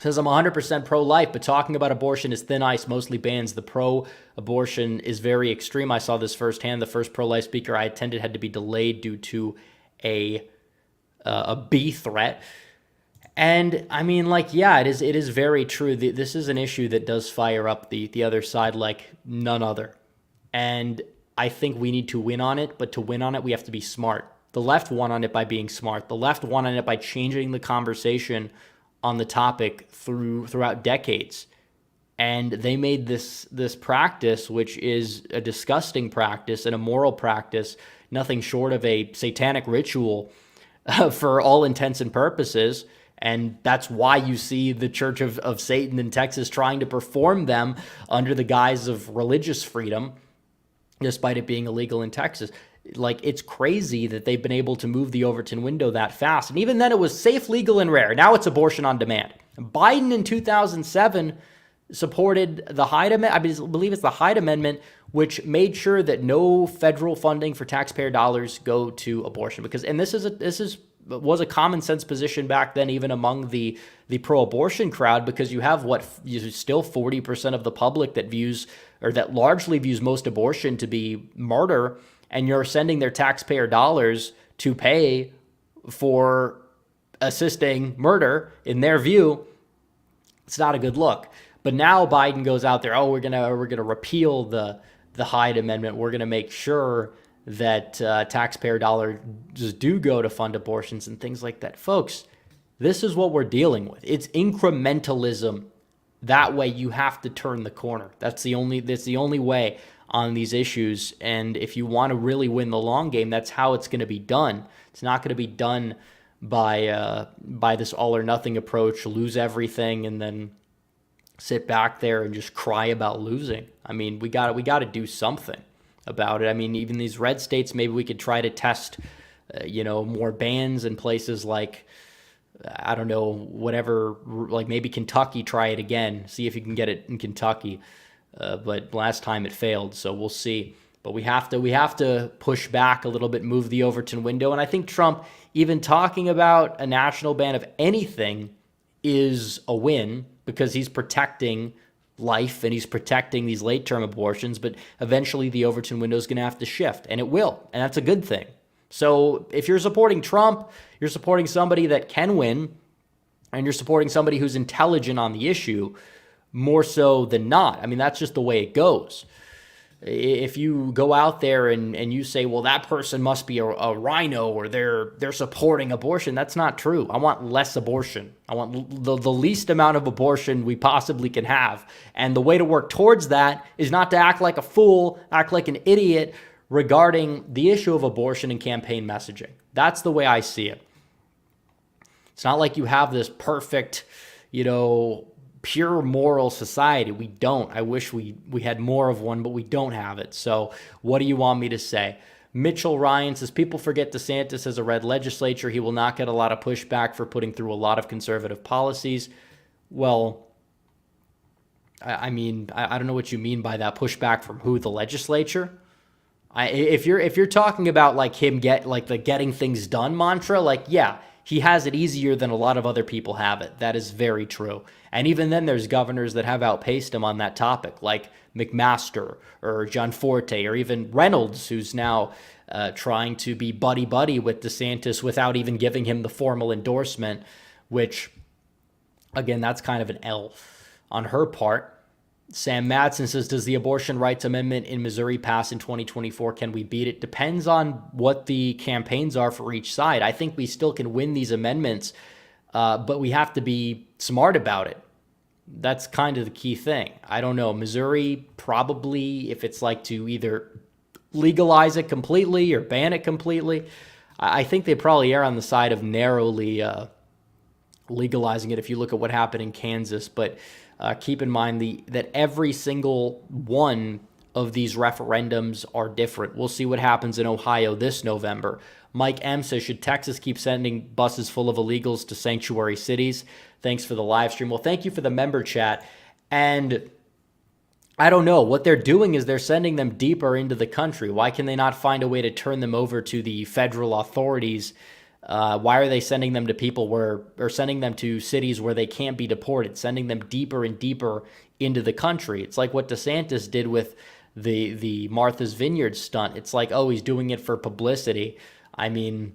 says, I'm 100% pro-life, but talking about abortion is thin ice, mostly bans. The pro-abortion is very extreme. I saw this firsthand. The first pro-life speaker I attended had to be delayed due to a bee threat. And I mean, like, yeah, it is very true. This is an issue that does fire up the other side like none other. And I think we need to win on it, but to win on it, we have to be smart. The left won on it by being smart. The left won on it by changing the conversation on the topic throughout decades. And they made this practice, which is a disgusting practice and a moral practice, nothing short of a satanic ritual for all intents and purposes. And that's why you see the Church of Satan in Texas trying to perform them under the guise of religious freedom, despite it being illegal in Texas. Like, it's crazy that they've been able to move the Overton window that fast. And even then it was safe, legal, and rare. Now it's abortion on demand. Biden in 2007 supported the Hyde Amendment. I believe it's the Hyde Amendment, which made sure that no federal funding for taxpayer dollars go to abortion. And this was a common sense position back then, even among the pro-abortion crowd, because you have still 40% of the public that largely views most abortion to be murder, and you're sending their taxpayer dollars to pay for assisting murder. In their view, it's not a good look. But now Biden goes out there, we're gonna repeal the Hyde Amendment. We're gonna make sure that taxpayer dollars do go to fund abortions and things like that. Folks, this is what we're dealing with. It's incrementalism. That way, you have to turn the corner. That's the only way on these issues. And if you want to really win the long game, that's how it's going to be done. It's not going to be done by this all or nothing approach, lose everything, and then sit back there and just cry about losing. I mean, we got to do something about it. I mean, even these red states, maybe we could try to test, more bans in places like, I don't know, whatever, like maybe Kentucky, try it again, see if you can get it in Kentucky. But last time it failed, so we'll see. But we have to push back a little bit, move the Overton window. And I think Trump, even talking about a national ban of anything, is a win, because he's protecting life and he's protecting these late-term abortions. But eventually the Overton window is going to have to shift, and it will, and that's a good thing. So if you're supporting Trump, you're supporting somebody that can win, and you're supporting somebody who's intelligent on the issue more so than not. I mean, that's just the way it goes. If you go out there and you say, well, that person must be a rhino, or they're supporting abortion, that's not true. I want less abortion. I want the least amount of abortion we possibly can have. And the way to work towards that is not to act like a fool, act like an idiot regarding the issue of abortion and campaign messaging. That's the way I see it. It's not like you have this perfect, pure moral society. We don't. I wish we had more of one, but we don't have it. So what do you want me to say? Mitchell Ryan says, people forget DeSantis has a red legislature. He will not get a lot of pushback for putting through a lot of conservative policies. Well, I mean, I don't know what you mean by that. Pushback from who? The legislature? If you're talking about like him the getting things done mantra, yeah, he has it easier than a lot of other people have it. That is very true. And even then, there's governors that have outpaced him on that topic, like McMaster or John Forte, or even Reynolds, who's now trying to be buddy-buddy with DeSantis without even giving him the formal endorsement, which, again, that's kind of an L on her part. Sam Madsen says, does the abortion rights amendment in Missouri pass in 2024? Can we beat it? Depends on what the campaigns are for each side. I think we still can win these amendments, but we have to be smart about it. That's kind of the key thing. I don't know. Missouri, probably, if it's like to either legalize it completely or ban it completely, I think they probably err on the side of narrowly legalizing it if you look at what happened in Kansas. But keep in mind that every single one of these referendums are different. We'll see what happens in Ohio this November. Mike M says, should Texas keep sending buses full of illegals to sanctuary cities? Thanks for the live stream. Well, thank you for the member chat. And I don't know. What they're doing is they're sending them deeper into the country. Why can they not find a way to turn them over to the federal authorities? Why are they sending them to sending them to cities where they can't be deported, sending them deeper and deeper into the country? It's like what DeSantis did with the Martha's Vineyard stunt. It's like, oh, he's doing it for publicity. I mean,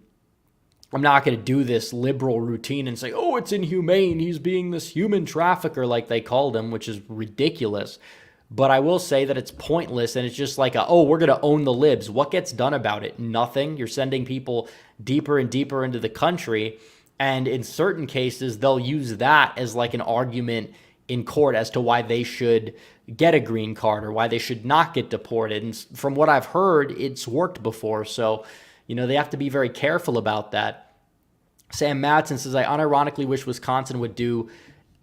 I'm not going to do this liberal routine and say, oh, it's inhumane. He's being this human trafficker like they called him, which is ridiculous. But I will say that it's pointless, and it's just like, we're going to own the libs. What gets done about it? Nothing. You're sending people deeper and deeper into the country, and in certain cases, they'll use that as like an argument in court as to why they should get a green card or why they should not get deported. And from what I've heard, it's worked before, so they have to be very careful about that. Sam Madsen says, I unironically wish Wisconsin would do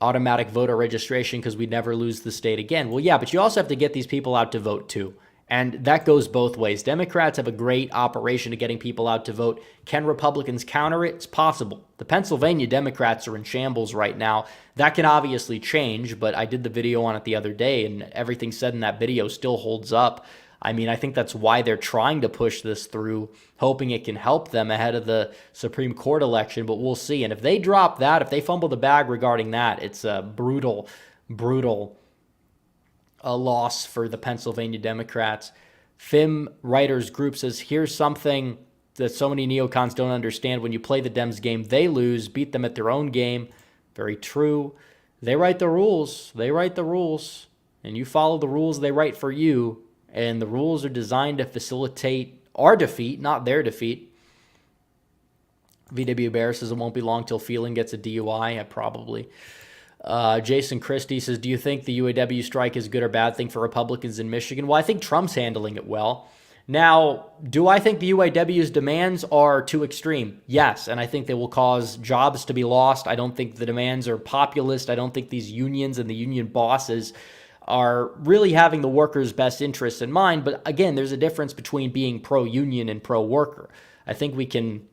automatic voter registration because we'd never lose the state again. Well, yeah, but you also have to get these people out to vote too. And that goes both ways. Democrats have a great operation of getting people out to vote. Can Republicans counter it? It's possible. The Pennsylvania Democrats are in shambles right now. That can obviously change, but I did the video on it the other day, and everything said in that video still holds up. I mean, I think that's why they're trying to push this through, hoping it can help them ahead of the Supreme Court election, but we'll see. And if they drop that, if they fumble the bag regarding that, it's a brutal a loss for the Pennsylvania Democrats. FIM Writers Group says, here's something that so many neocons don't understand. When you play the Dems game, they lose. Beat them at their own game. Very true. They write the rules. They write the rules. And you follow the rules they write for you. And the rules are designed to facilitate our defeat, not their defeat. VW Bear says it won't be long till Phelan gets a DUI. Yeah, probably. Jason Christie says, do you think the UAW strike is a good or bad thing for Republicans in Michigan? Well, I think Trump's handling it well. Now, do I think the UAW's demands are too extreme? Yes, and I think they will cause jobs to be lost. I don't think the demands are populist. I don't think these unions and the union bosses are really having the workers' best interests in mind. But again, there's a difference between being pro-union and pro-worker. I think we can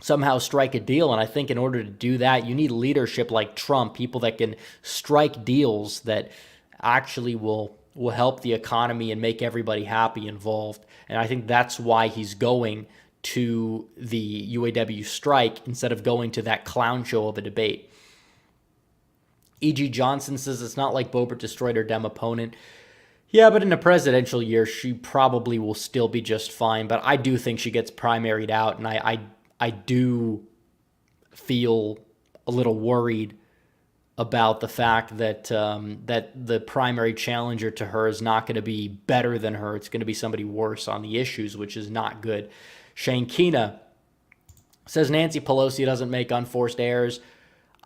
somehow strike a deal, and I think in order to do that, you need leadership like Trump, people that can strike deals that actually will help the economy and make everybody happy involved. And I think that's why he's going to the UAW strike instead of going to that clown show of a debate. E.G. Johnson says it's not like Boebert destroyed her Dem opponent. Yeah, but in a presidential year, she probably will still be just fine. But I do think she gets primaried out, and I do feel a little worried about the fact that that the primary challenger to her is not going to be better than her. It's going to be somebody worse on the issues, which is not good. Shane Kina says Nancy Pelosi doesn't make unforced errors.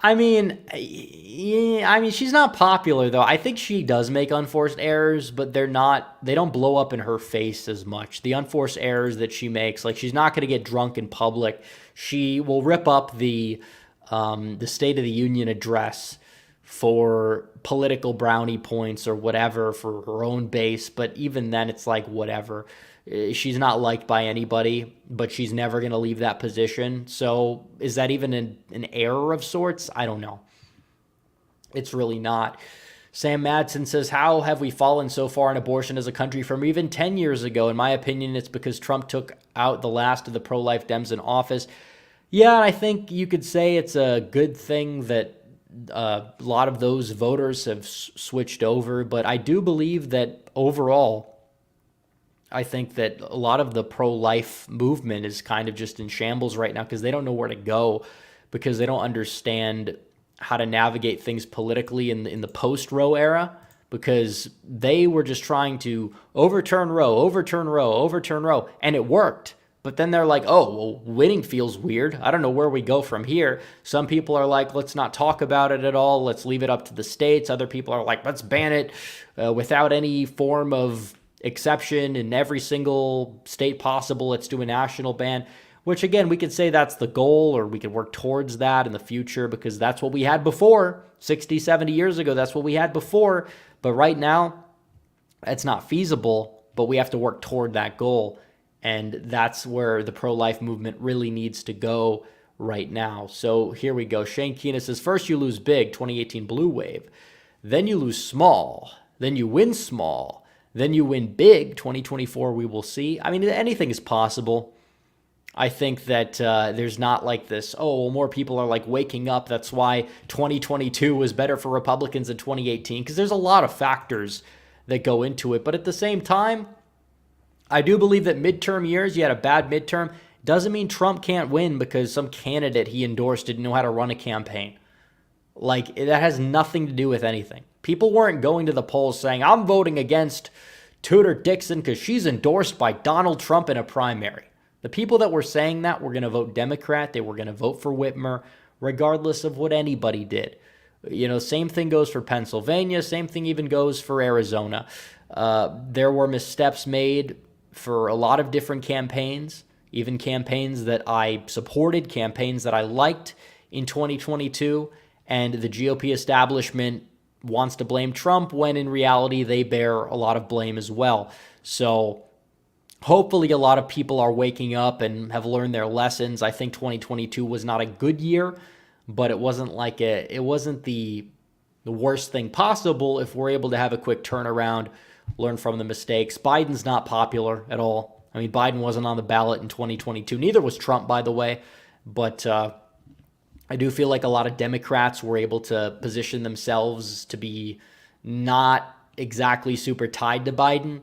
I mean, she's not popular though. I think she does make unforced errors, but they don't blow up in her face as much. The unforced errors that she makes, like she's not going to get drunk in public. She will rip up the State of the Union address for political brownie points or whatever for her own base, but even then it's like whatever. She's not liked by anybody, but she's never going to leave that position. So is that even an error of sorts? I don't know. It's really not. Sam Madsen says, how have we fallen so far in abortion as a country from even 10 years ago? In my opinion, it's because Trump took out the last of the pro-life Dems in office. Yeah, I think you could say it's a good thing that a lot of those voters have switched over, but I do believe that overall, I think that a lot of the pro-life movement is kind of just in shambles right now because they don't know where to go, because they don't understand how to navigate things politically in the post-Roe era, because they were just trying to overturn Roe, and it worked. But then they're like, oh, well, winning feels weird. I don't know where we go from here. Some people are like, let's not talk about it at all. Let's leave it up to the states. Other people are like, let's ban it without any form of exception in every single state possible. Let's do a national ban, which again, we could say that's the goal, or we could work towards that in the future because that's what we had before. 60, 70 years ago, that's what we had before. But right now, it's not feasible, but we have to work toward that goal. And that's where the pro-life movement really needs to go right now. So here we go. Shane Keenan says, first you lose big, 2018 blue wave. Then you lose small. Then you win small. Then you win big, 2024 we will see. I mean, anything is possible. I think that there's not like this, oh, well, more people are like waking up. That's why 2022 was better for Republicans than 2018. Because there's a lot of factors that go into it. But at the same time, I do believe that midterm years, you had a bad midterm, doesn't mean Trump can't win because some candidate he endorsed didn't know how to run a campaign. Like, that has nothing to do with anything. People weren't going to the polls saying, I'm voting against Tudor Dixon because she's endorsed by Donald Trump in a primary. The people that were saying that were going to vote Democrat. They were going to vote for Whitmer, regardless of what anybody did. You know, same thing goes for Pennsylvania. Same thing even goes for Arizona. There were missteps made for a lot of different campaigns, even campaigns that I supported, campaigns that I liked in 2022, and the GOP establishment wants to blame Trump when in reality they bear a lot of blame as well. So hopefully a lot of people are waking up and have learned their lessons. I think 2022 was not a good year, but it wasn't the worst thing possible if we're able to have a quick turnaround, learn from the mistakes. Biden's not popular at all. I mean, Biden wasn't on the ballot in 2022. Neither was Trump, by the way. But I do feel like a lot of Democrats were able to position themselves to be not exactly super tied to Biden.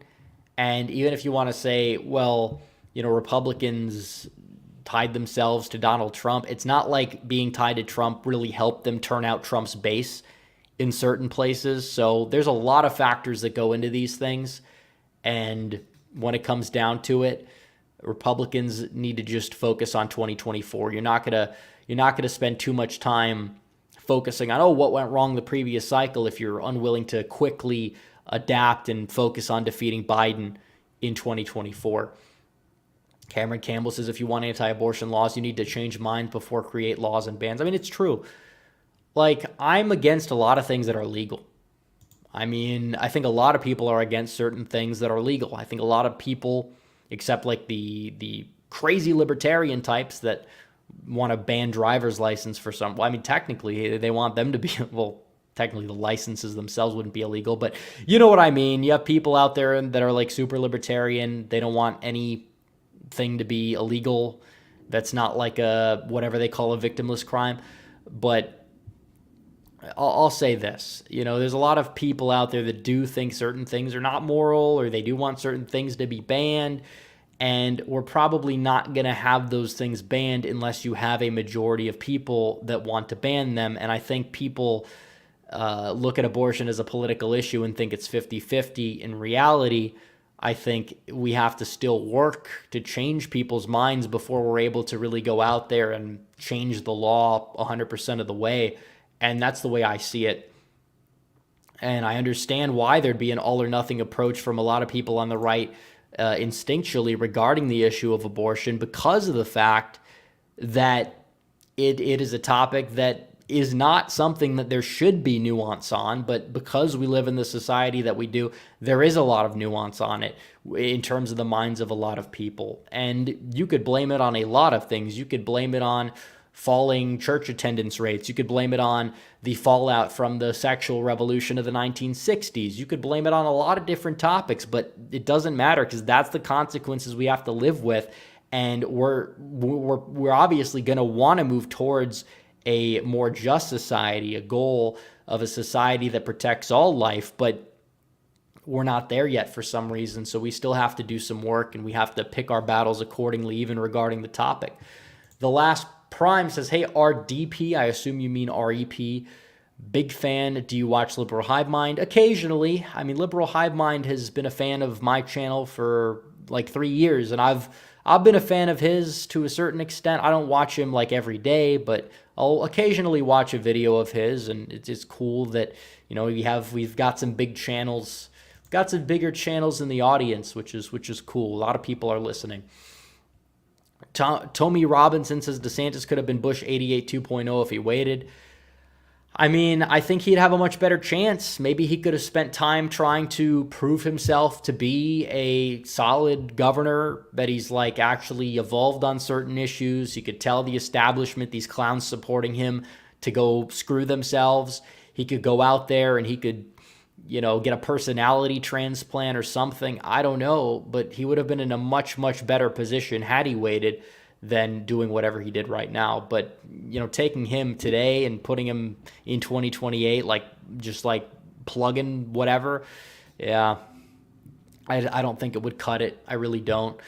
And even if you want to say, well, Republicans tied themselves to Donald Trump, it's not like being tied to Trump really helped them turn out Trump's base in certain places. So there's a lot of factors that go into these things. And when it comes down to it, Republicans need to just focus on 2024. You're not gonna spend too much time focusing on what went wrong the previous cycle if you're unwilling to quickly adapt and focus on defeating Biden in 2024. Cameron Campbell says, if you want anti-abortion laws, you need to change minds before create laws and bans. I mean, it's true. Like, I'm against a lot of things that are legal. I mean, I think a lot of people are against certain things that are legal. I think a lot of people, except like the crazy libertarian types that want to ban driver's license for some. Well, I mean, technically, they want them to be, well, technically the licenses themselves wouldn't be illegal, but you know what I mean. You have people out there that are like super libertarian. They don't want anything to be illegal that's not like a whatever they call a victimless crime. But I'll say this, there's a lot of people out there that do think certain things are not moral, or they do want certain things to be banned. And we're probably not going to have those things banned unless you have a majority of people that want to ban them. And I think people look at abortion as a political issue and think it's 50-50. In reality, I think we have to still work to change people's minds before we're able to really go out there and change the law 100% of the way. And that's the way I see it. And I understand why there'd be an all or nothing approach from a lot of people on the right instinctually regarding the issue of abortion, because of the fact that it is a topic that is not something that there should be nuance on, but because we live in the society that we do, there is a lot of nuance on it in terms of the minds of a lot of people. And you could blame it on a lot of things. You could blame it on falling church attendance rates. You could blame it on the fallout from the sexual revolution of the 1960s. You could blame it on a lot of different topics, but it doesn't matter because that's the consequences we have to live with. And we're obviously going to want to move towards a more just society, a goal of a society that protects all life, but we're not there yet for some reason. So we still have to do some work, and we have to pick our battles accordingly, even regarding the topic. The last Prime says, hey, RDP, I assume you mean REP. Big fan. Do you watch Liberal Hive Mind? Occasionally. I mean, Liberal Hive Mind has been a fan of my channel for like 3 years, and I've been a fan of his to a certain extent. I don't watch him like every day, but I'll occasionally watch a video of his, and it's cool that, we've got some big channels, got some bigger channels in the audience, which is cool. A lot of people are listening. Tommy Robinson says DeSantis could have been Bush 88 2.0 if he waited. I mean, I think he'd have a much better chance. Maybe he could have spent time trying to prove himself to be a solid governor, that he's like actually evolved on certain issues. He could tell the establishment, these clowns supporting him, to go screw themselves. He could go out there and he could, get a personality transplant or something. I don't know, but he would have been in a much, much better position had he waited than doing whatever he did right now. But, taking him today and putting him in 2028, just plugging whatever, yeah, I don't think it would cut it. I really don't,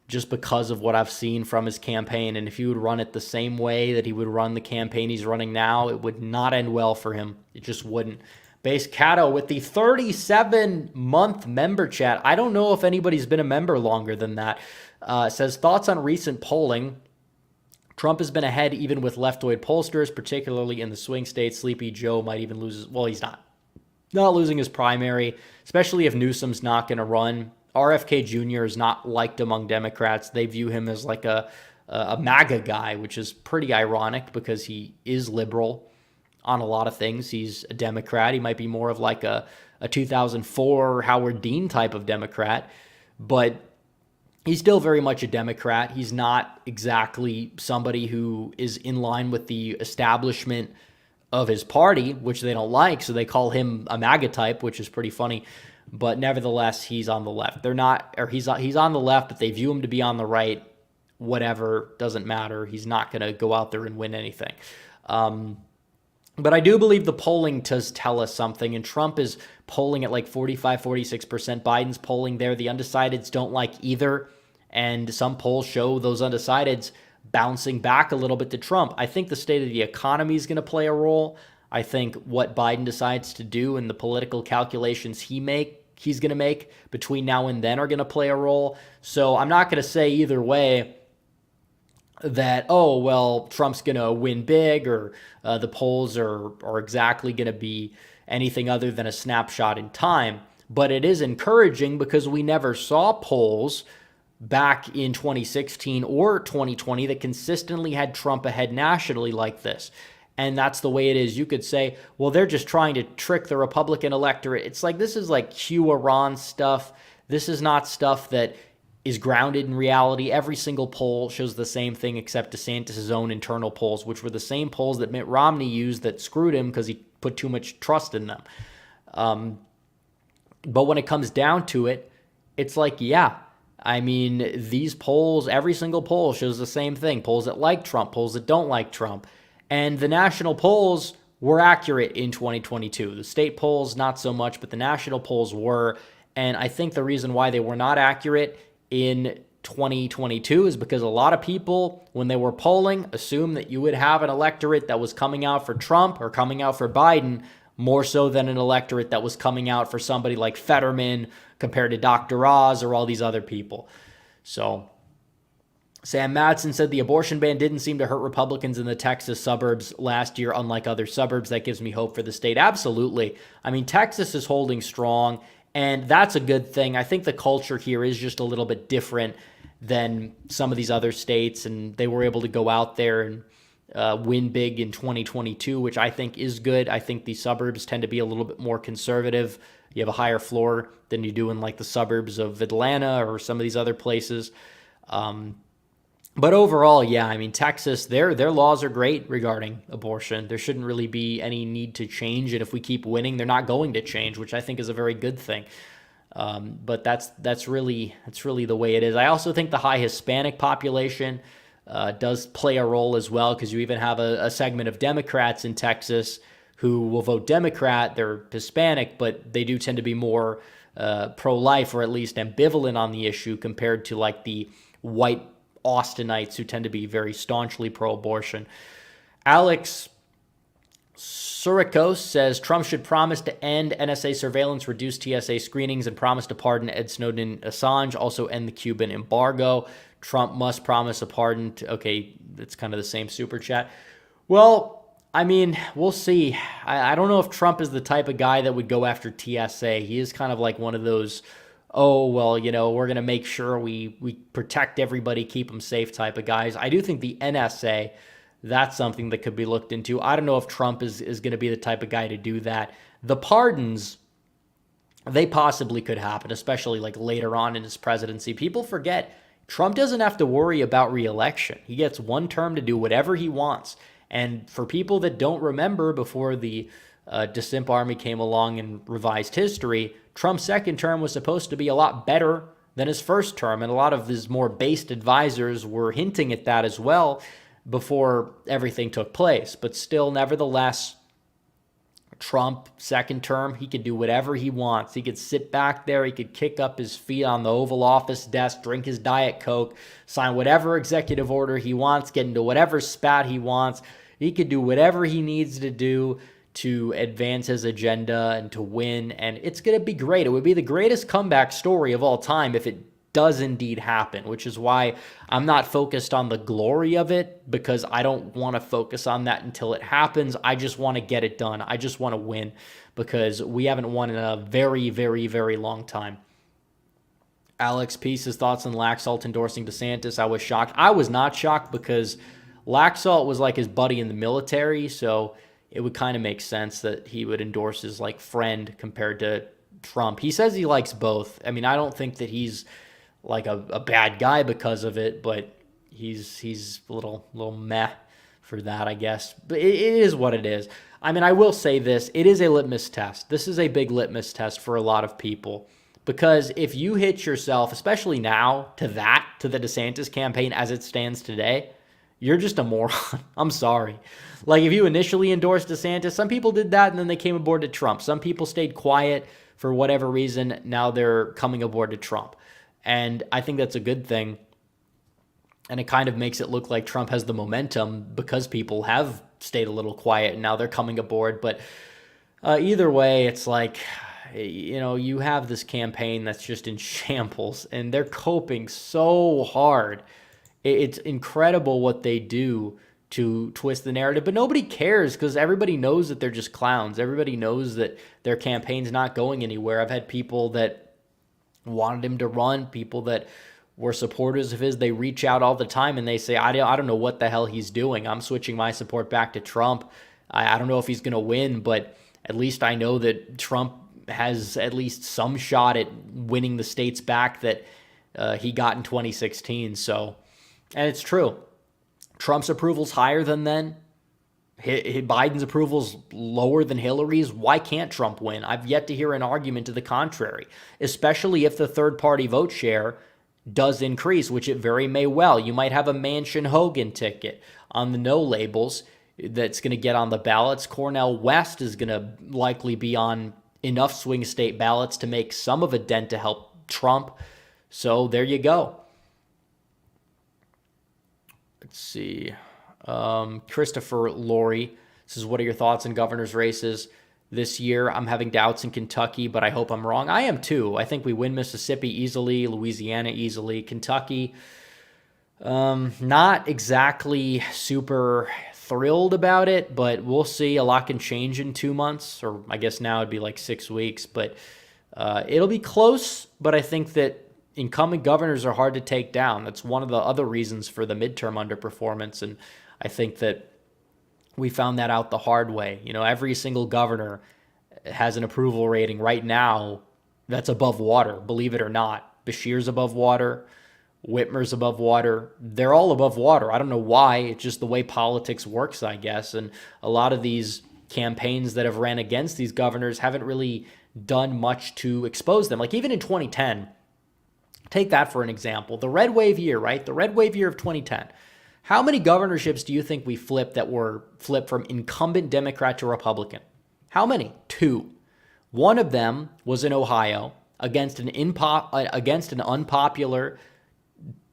just because of what I've seen from his campaign. And if he would run it the same way that he would run the campaign he's running now, it would not end well for him. It just wouldn't. Base Cato with the 37-month member chat. I don't know if anybody's been a member longer than that. Says, thoughts on recent polling. Trump has been ahead even with leftoid pollsters, particularly in the swing states. Sleepy Joe might even lose his... Well, he's not losing his primary, especially if Newsom's not going to run. RFK Jr. is not liked among Democrats. They view him as like a MAGA guy, which is pretty ironic because he is liberal on a lot of things. He's a Democrat. He might be more of like a 2004 Howard Dean type of Democrat. but he's still very much a Democrat. He's not exactly somebody who is in line with the establishment of his party, which they don't like, so they call him a MAGA type, which is pretty funny. But nevertheless, he's on the left. They're not, or he's on the left, but they view him to be on the right. Whatever, doesn't matter. He's not going to go out there and win anything. But I do believe the polling does tell us something, and Trump is polling at like 45, 46%. Biden's polling there. The undecideds don't like either, and some polls show those undecideds bouncing back a little bit to Trump. I think the state of the economy is going to play a role. I think what Biden decides to do and the political calculations he's going to make between now and then are going to play a role. So I'm not going to say either way that, oh, well, Trump's going to win big, or the polls are exactly going to be anything other than a snapshot in time. But it is encouraging because we never saw polls back in 2016 or 2020 that consistently had Trump ahead nationally like this. And that's the way it is. You could say, well, they're just trying to trick the Republican electorate. It's like, this is like QAnon stuff. This is not stuff that is grounded in reality. Every single poll shows the same thing except DeSantis' own internal polls, which were the same polls that Mitt Romney used that screwed him because he put too much trust in them. But when it comes down to it, it's like, yeah, I mean, these polls, every single poll shows the same thing. Polls that like Trump, polls that don't like Trump. And the national polls were accurate in 2022. The state polls, not so much, but the national polls were. And I think the reason why they were not accurate in 2022 is because a lot of people, when they were polling, assumed that you would have an electorate that was coming out for Trump or coming out for Biden more so than an electorate that was coming out for somebody like Fetterman compared to Dr. Oz or all these other people. So Sam Madsen said the abortion ban didn't seem to hurt Republicans in the Texas suburbs last year, unlike other suburbs. That gives me hope for the state. Absolutely. I mean, Texas is holding strong, and that's a good thing. I think the culture here is just a little bit different than some of these other states, and they were able to go out there and win big in 2022, which I think is good. I think the suburbs tend to be a little bit more conservative. You have a higher floor than you do in like the suburbs of Atlanta or some of these other places. But overall, yeah, I mean, Texas, their laws are great regarding abortion. There shouldn't really be any need to change. And if we keep winning, they're not going to change, which I think is a very good thing. But that's really the way it is. I also think the high Hispanic population does play a role as well, because you even have a segment of Democrats in Texas who will vote Democrat. They're Hispanic, but they do tend to be more pro-life, or at least ambivalent on the issue, compared to like the white Austinites who tend to be very staunchly pro-abortion. Alex Surikos says Trump should promise to end NSA surveillance, reduce TSA screenings, and promise to pardon Ed Snowden and Assange, also end the Cuban embargo. Trump must promise a pardon. Okay, it's kind of the same super chat. Well, I mean, we'll see. I don't know if Trump is the type of guy that would go after TSA. He is kind of like one of those, oh, well, you know, we're going to make sure we protect everybody, keep them safe type of guys. I do think the NSA, that's something that could be looked into. I don't know if Trump is going to be the type of guy to do that. The pardons, they possibly could happen, especially like later on in his presidency. People forget Trump doesn't have to worry about re-election. He gets one term to do whatever he wants. And for people that don't remember, before the DeSimp army came along and revised history, Trump's second term was supposed to be a lot better than his first term. And a lot of his more based advisors were hinting at that as well before everything took place. But still, nevertheless, Trump, second term, he could do whatever he wants. He could sit back there. He could kick up his feet on the Oval Office desk, drink his Diet Coke, sign whatever executive order he wants, get into whatever spat he wants. He could do whatever he needs to do to advance his agenda and to win. And it's going to be great. It would be the greatest comeback story of all time if it does indeed happen, which is why I'm not focused on the glory of it, because I don't want to focus on that until it happens. I just want to get it done. I just want to win, because we haven't won in a very, very, very long time. Alex Peace, his thoughts on Laxalt endorsing DeSantis. I was shocked. I was not shocked, because Laxalt was like his buddy in the military, so it would kind of make sense that he would endorse his like friend compared to Trump. He says he likes both. I mean, I don't think that he's like a bad guy because of it, but he's a little meh for that, I guess. But it is what it is. I mean, I will say this. It is a litmus test. This is a big litmus test for a lot of people. Because if you hitch yourself, especially now, to the DeSantis campaign as it stands today, you're just a moron. I'm sorry. Like, if you initially endorsed DeSantis, some people did that and then they came aboard to Trump. Some people stayed quiet for whatever reason. Now they're coming aboard to Trump. And I think that's a good thing. And it kind of makes it look like Trump has the momentum because people have stayed a little quiet and now they're coming aboard. But either way, it's like, you have this campaign that's just in shambles and they're coping so hard. It's incredible what they do to twist the narrative, but nobody cares because everybody knows that they're just clowns. Everybody knows that their campaign's not going anywhere. I've had people that wanted him to run, people that were supporters of his. They reach out all the time and they say, I don't know what the hell he's doing. I'm switching my support back to Trump. I don't know if he's going to win, but at least I know that Trump has at least some shot at winning the states back that he got in 2016. So, and it's true. Trump's approval's higher than then. Biden's approval's lower than Hillary's. Why can't Trump win? I've yet to hear an argument to the contrary, especially if the third-party vote share does increase, which it very may well. You might have a Manchin-Hogan ticket on the no labels that's going to get on the ballots. Cornel West is going to likely be on enough swing state ballots to make some of a dent to help Trump. So there you go. Let's see. Christopher Laurie says, what are your thoughts on governor's races this year? I'm having doubts in Kentucky, but I hope I'm wrong. I am too. I think we win Mississippi easily, Louisiana easily. Kentucky, not exactly super thrilled about it, but we'll see. A lot can change in 2 months, or I guess now it'd be like 6 weeks, but it'll be close. But I think that incumbent governors are hard to take down. That's one of the other reasons for the midterm underperformance, and I think that we found that out the hard way. Every single governor has an approval rating right now that's above water, believe it or not. Beshear's above water. Whitmer's above water. They're all above water. I don't know why. It's just the way politics works, I guess. And a lot of these campaigns that have ran against these governors haven't really done much to expose them. Like even in 2010, take that for an example. The red wave year, right? The red wave year of 2010. How many governorships do you think we flipped that were flipped from incumbent Democrat to Republican? How many? 2. One of them was in Ohio against an unpopular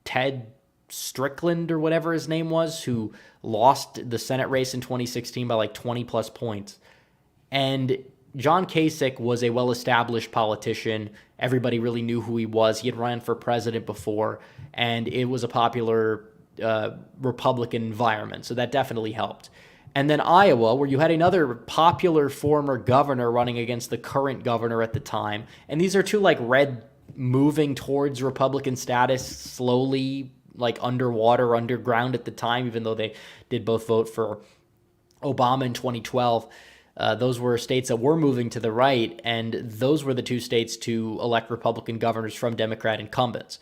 Ted Strickland or whatever his name was, who lost the Senate race in 2016 by like 20 plus points. And John Kasich was a well-established politician. Everybody really knew who he was. He had run for president before, and it was a popular Republican environment. So that definitely helped. And then Iowa, where you had another popular former governor running against the current governor at the time. And these are two like red moving towards Republican status slowly, like underwater, underground at the time, even though they did both vote for Obama in 2012. Those were states that were moving to the right, and those were the 2 states to elect Republican governors from Democrat incumbents.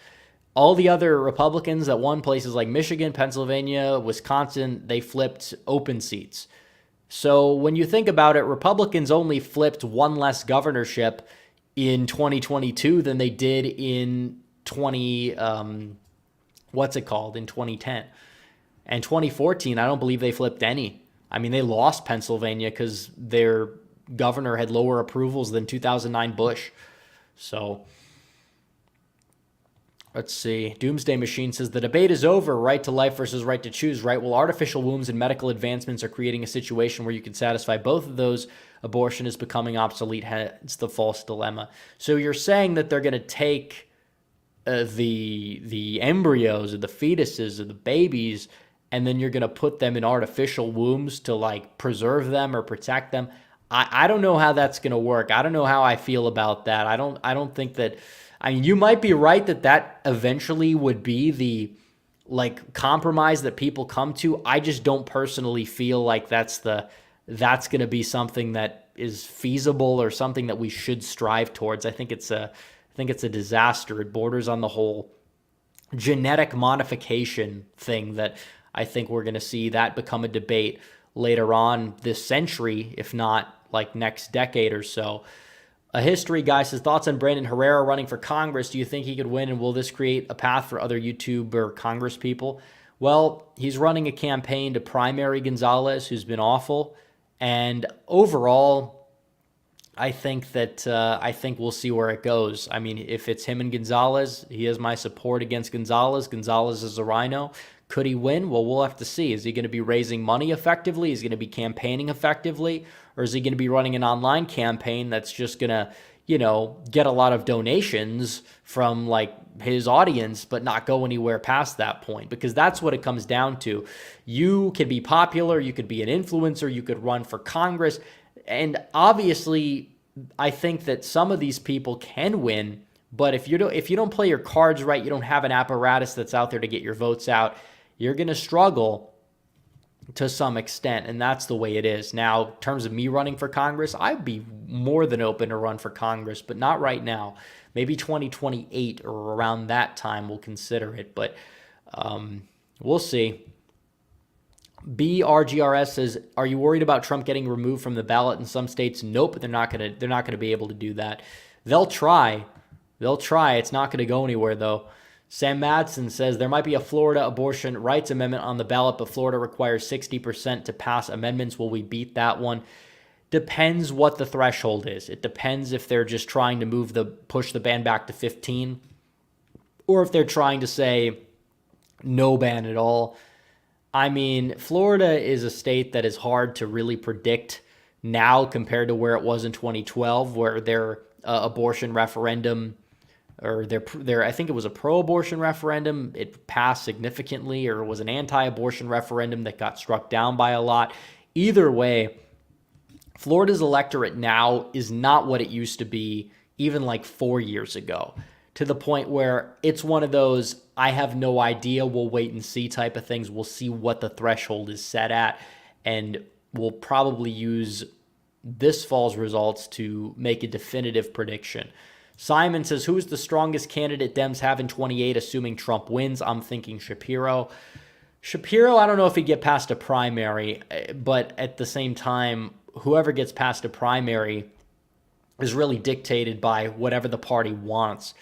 All the other Republicans that won places like Michigan, Pennsylvania, Wisconsin, they flipped open seats. So when you think about it, Republicans only flipped one less governorship in 2022 than they did in in 2010. And 2014, I don't believe they flipped any. I mean, they lost Pennsylvania because their governor had lower approvals than 2009 Bush. So let's see. Doomsday Machine says, the debate is over. Right to life versus right to choose, right? Well, artificial wombs and medical advancements are creating a situation where you can satisfy both of those. Abortion is becoming obsolete. It's the false dilemma. So you're saying that they're going to take the embryos or the fetuses or the babies, and then you're going to put them in artificial wombs to like preserve them or protect them. I don't know how that's going to work. I don't know how I feel about that. I don't think that, I mean, you might be right that eventually would be the like compromise that people come to. I just don't personally feel like that's going to be something that is feasible or something that we should strive towards. I think it's a I think it's a disaster. It borders on the whole genetic modification thing that I think we're going to see that become a debate later on this century, if not like next decade or so. A history guy says, thoughts on Brandon Herrera running for Congress. Do you think he could win, and will this create a path for other YouTube or Congress people? Well, he's running a campaign to primary Gonzalez, who's been awful. And overall, I think we'll see where it goes. I mean, if it's him and Gonzalez, he has my support against Gonzalez. Gonzalez is a rhino. Could he win? Well, we'll have to see. Is he going to be raising money effectively? Is he going to be campaigning effectively? Or is he going to be running an online campaign that's just going to, get a lot of donations from like his audience, but not go anywhere past that point? Because that's what it comes down to. You can be popular. You could be an influencer. You could run for Congress. And obviously, I think that some of these people can win. But if you don't play your cards right, you don't have an apparatus that's out there to get your votes out, you're going to struggle to some extent, and that's the way it is. Now, in terms of me running for Congress, I'd be more than open to run for Congress, but not right now. Maybe 2028 or around that time we'll consider it, but we'll see. BRGRS says, are you worried about Trump getting removed from the ballot in some states? Nope, they're not gonna be able to do that. They'll try. It's not going to go anywhere, though. Sam Madsen says there might be a Florida abortion rights amendment on the ballot, but Florida requires 60% to pass amendments. Will we beat that one? Depends what the threshold is. It depends if they're just trying to push the ban back to 15, or if they're trying to say no ban at all. I mean, Florida is a state that is hard to really predict now compared to where it was in 2012, where their abortion referendum, or I think it was a pro-abortion referendum, it passed significantly, or it was an anti-abortion referendum that got struck down by a lot. Either way, Florida's electorate now is not what it used to be even like 4 years ago, to the point where it's one of those, I have no idea, we'll wait and see type of things. We'll see what the threshold is set at, and we'll probably use this fall's results to make a definitive prediction. Simon says, who is the strongest candidate Dems have in 28, assuming Trump wins? I'm thinking Shapiro. I don't know if he'd get past a primary, but at the same time, whoever gets past a primary is really dictated by whatever the party wants.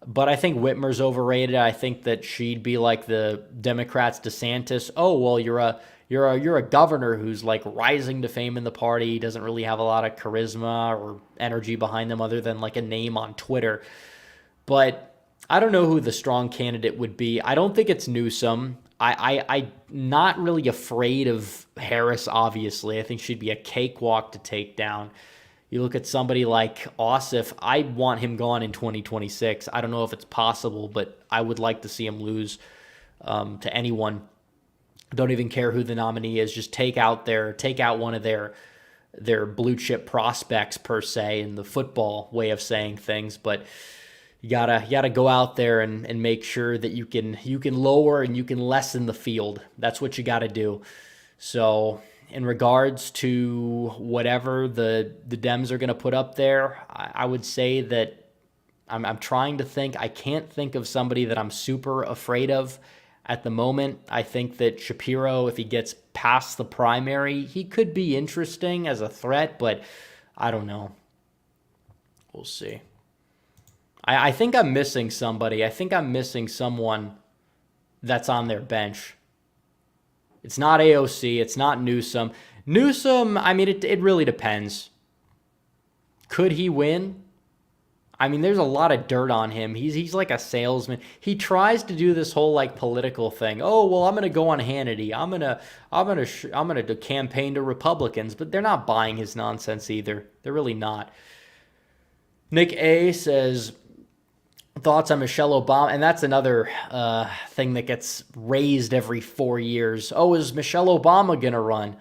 But I think Whitmer's overrated. I think that she'd be like the Democrats' DeSantis. Oh, well, you're a governor who's like rising to fame in the party. He doesn't really have a lot of charisma or energy behind them other than like a name on Twitter. But I don't know who the strong candidate would be. I don't think it's Newsom. I'm not really afraid of Harris, obviously. I think she'd be a cakewalk to take down. You look at somebody like Ossoff, I want him gone in 2026. I don't know if it's possible, but I would like to see him lose to anyone. Don't even care who the nominee is. Just take out one of their blue chip prospects per se, in the football way of saying things. But you gotta go out there and make sure that you can lower and you can lessen the field. That's what you gotta do. So in regards to whatever the Dems are gonna put up there, I would say that I'm trying to think. I can't think of somebody that I'm super afraid of at the moment. I think that Shapiro, if he gets past the primary, he could be interesting as a threat, but I don't know. We'll see. I think I'm missing somebody. I think I'm missing someone that's on their bench. It's not AOC. It's not Newsom. Newsom, I mean, it really depends. Could he win? I mean, there's a lot of dirt on him. He's like a salesman. He tries to do this whole like political thing. Oh, well, I'm going to go on Hannity. I'm going to campaign to Republicans, but they're not buying his nonsense either. They're really not. Nick A says, thoughts on Michelle Obama? And that's another thing that gets raised every 4 years. Oh, is Michelle Obama going to run?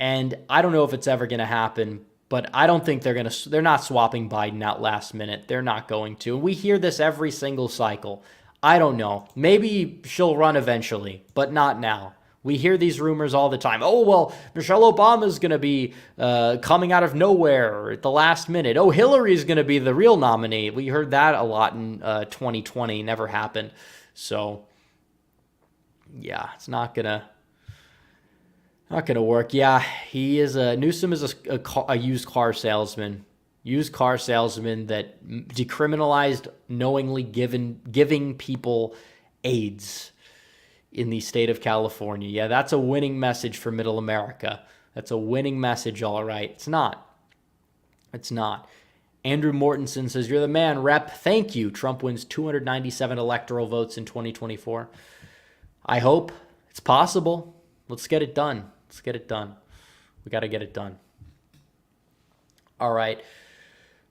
And I don't know if it's ever going to happen. But I don't think they're not swapping Biden out last minute. They're not going to. And we hear this every single cycle. I don't know. Maybe she'll run eventually, but not now. We hear these rumors all the time. Oh, well, Michelle Obama is going to be coming out of nowhere at the last minute. Oh, Hillary's going to be the real nominee. We heard that a lot in 2020. Never happened. So, yeah, it's not going to work. Yeah, Newsom is a used car salesman. Used car salesman that decriminalized knowingly giving people AIDS in the state of California. Yeah, that's a winning message for middle America. That's a winning message, all right. It's not. It's not. Andrew Mortensen says, you're the man, Rep. Thank you. Trump wins 297 electoral votes in 2024. I hope. It's possible. Let's get it done. Let's get it done. We got to get it done. All right.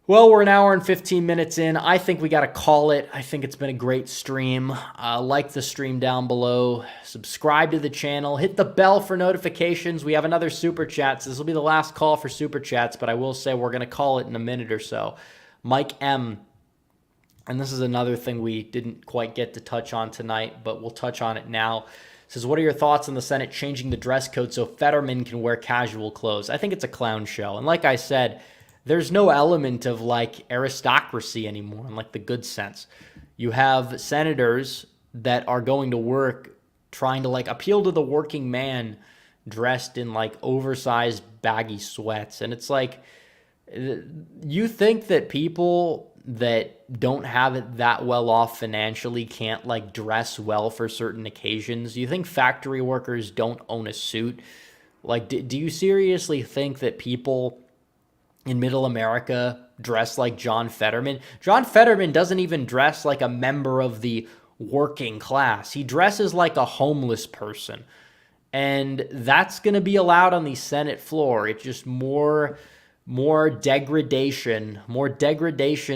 Well, we're an hour and 15 minutes in. I think we got to call it. I think it's been a great stream. Like the stream down below. Subscribe to the channel. Hit the bell for notifications. We have another Super Chats. This will be the last call for Super Chats, but I will say we're going to call it in a minute or so. Mike M. And this is another thing we didn't quite get to touch on tonight, but we'll touch on it now. Says, what are your thoughts on the Senate changing the dress code so Fetterman can wear casual clothes? I think it's a clown show. And like I said, there's no element of like aristocracy anymore in like the good sense. You have senators that are going to work trying to like appeal to the working man dressed in like oversized baggy sweats. And it's like, you think that people that don't have it that well off financially can't like dress well for certain occasions? You think factory workers don't own a suit? Like, do you seriously think that people in middle America dress like John Fetterman? John Fetterman doesn't even dress like a member of the working class. He dresses like a homeless person. And that's going to be allowed on the Senate floor. It's just more degradation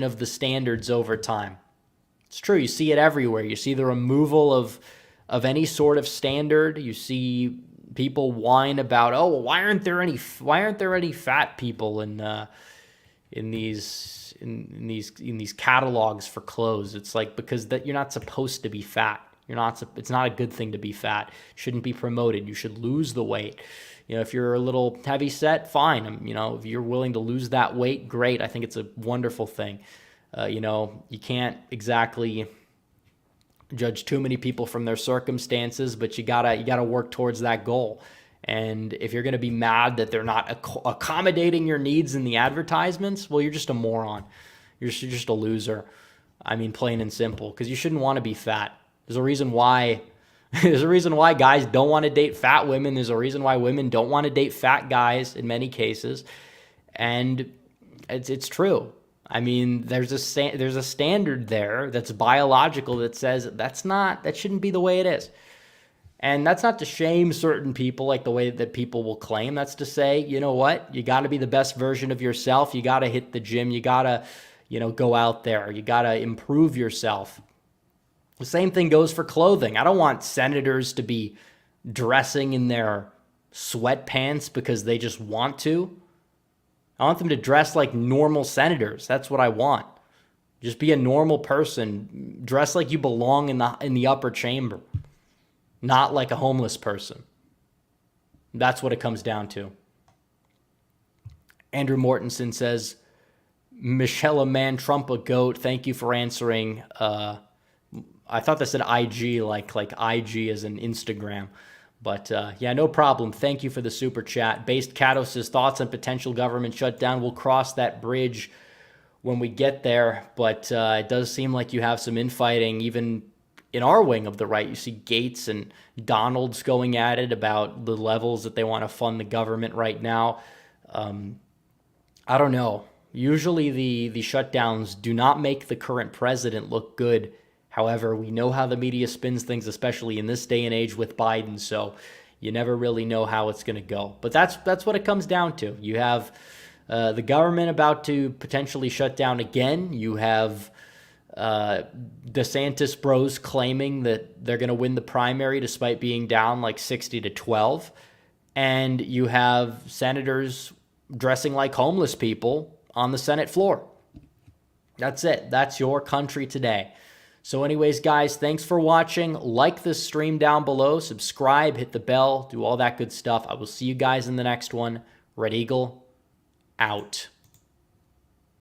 of the standards over time. It's true. You see it everywhere. You see the removal of any sort of standard. You see people whine about, oh, why aren't there any fat people in these catalogs for clothes? It's like, because that you're not supposed to be fat. It's not a good thing to be fat. Shouldn't be promoted. You should lose the weight. You know, if you're a little heavy set, fine. You know, if you're willing to lose that weight, great. I think it's a wonderful thing. You know, you can't exactly judge too many people from their circumstances, but you gotta work towards that goal. And if you're gonna be mad that they're not accommodating your needs in the advertisements, well, you're just a moron. You're just a loser. I mean, plain and simple. Because you shouldn't want to be fat. There's a reason why. There's a reason why guys don't want to date fat women. There's a reason why women don't want to date fat guys in many cases, and it's true. I mean, there's a standard there that's biological that says that shouldn't be the way it is. And that's not to shame certain people like the way that people will claim. That's to say, you know what? You got to be the best version of yourself. You got to hit the gym. You got to, go out there. You got to improve yourself. The same thing goes for clothing. I don't want senators to be dressing in their sweatpants because they just want to. I want them to dress like normal senators. That's what I want. Just be a normal person. Dress like you belong in the upper chamber, not like a homeless person. That's what it comes down to. Andrew Mortensen says, Michelle a man, Trump a goat. Thank you for answering. I thought that said IG, like IG as in Instagram. But yeah, no problem. Thank you for the super chat. Based Cato says, thoughts on potential government shutdown. We'll cross that bridge when we get there. But it does seem like you have some infighting even in our wing of the right. You see Gates and Donalds going at it about the levels that they want to fund the government right now. I don't know. Usually the shutdowns do not make the current president look good. However, we know how the media spins things, especially in this day and age with Biden, so you never really know how it's going to go. But that's what it comes down to. You have the government about to potentially shut down again. You have DeSantis bros claiming that they're going to win the primary despite being down like 60-12. And you have senators dressing like homeless people on the Senate floor. That's it. That's your country today. So anyways, guys, thanks for watching. Like the stream down below, subscribe, hit the bell, do all that good stuff. I will see you guys in the next one. Red Eagle, out.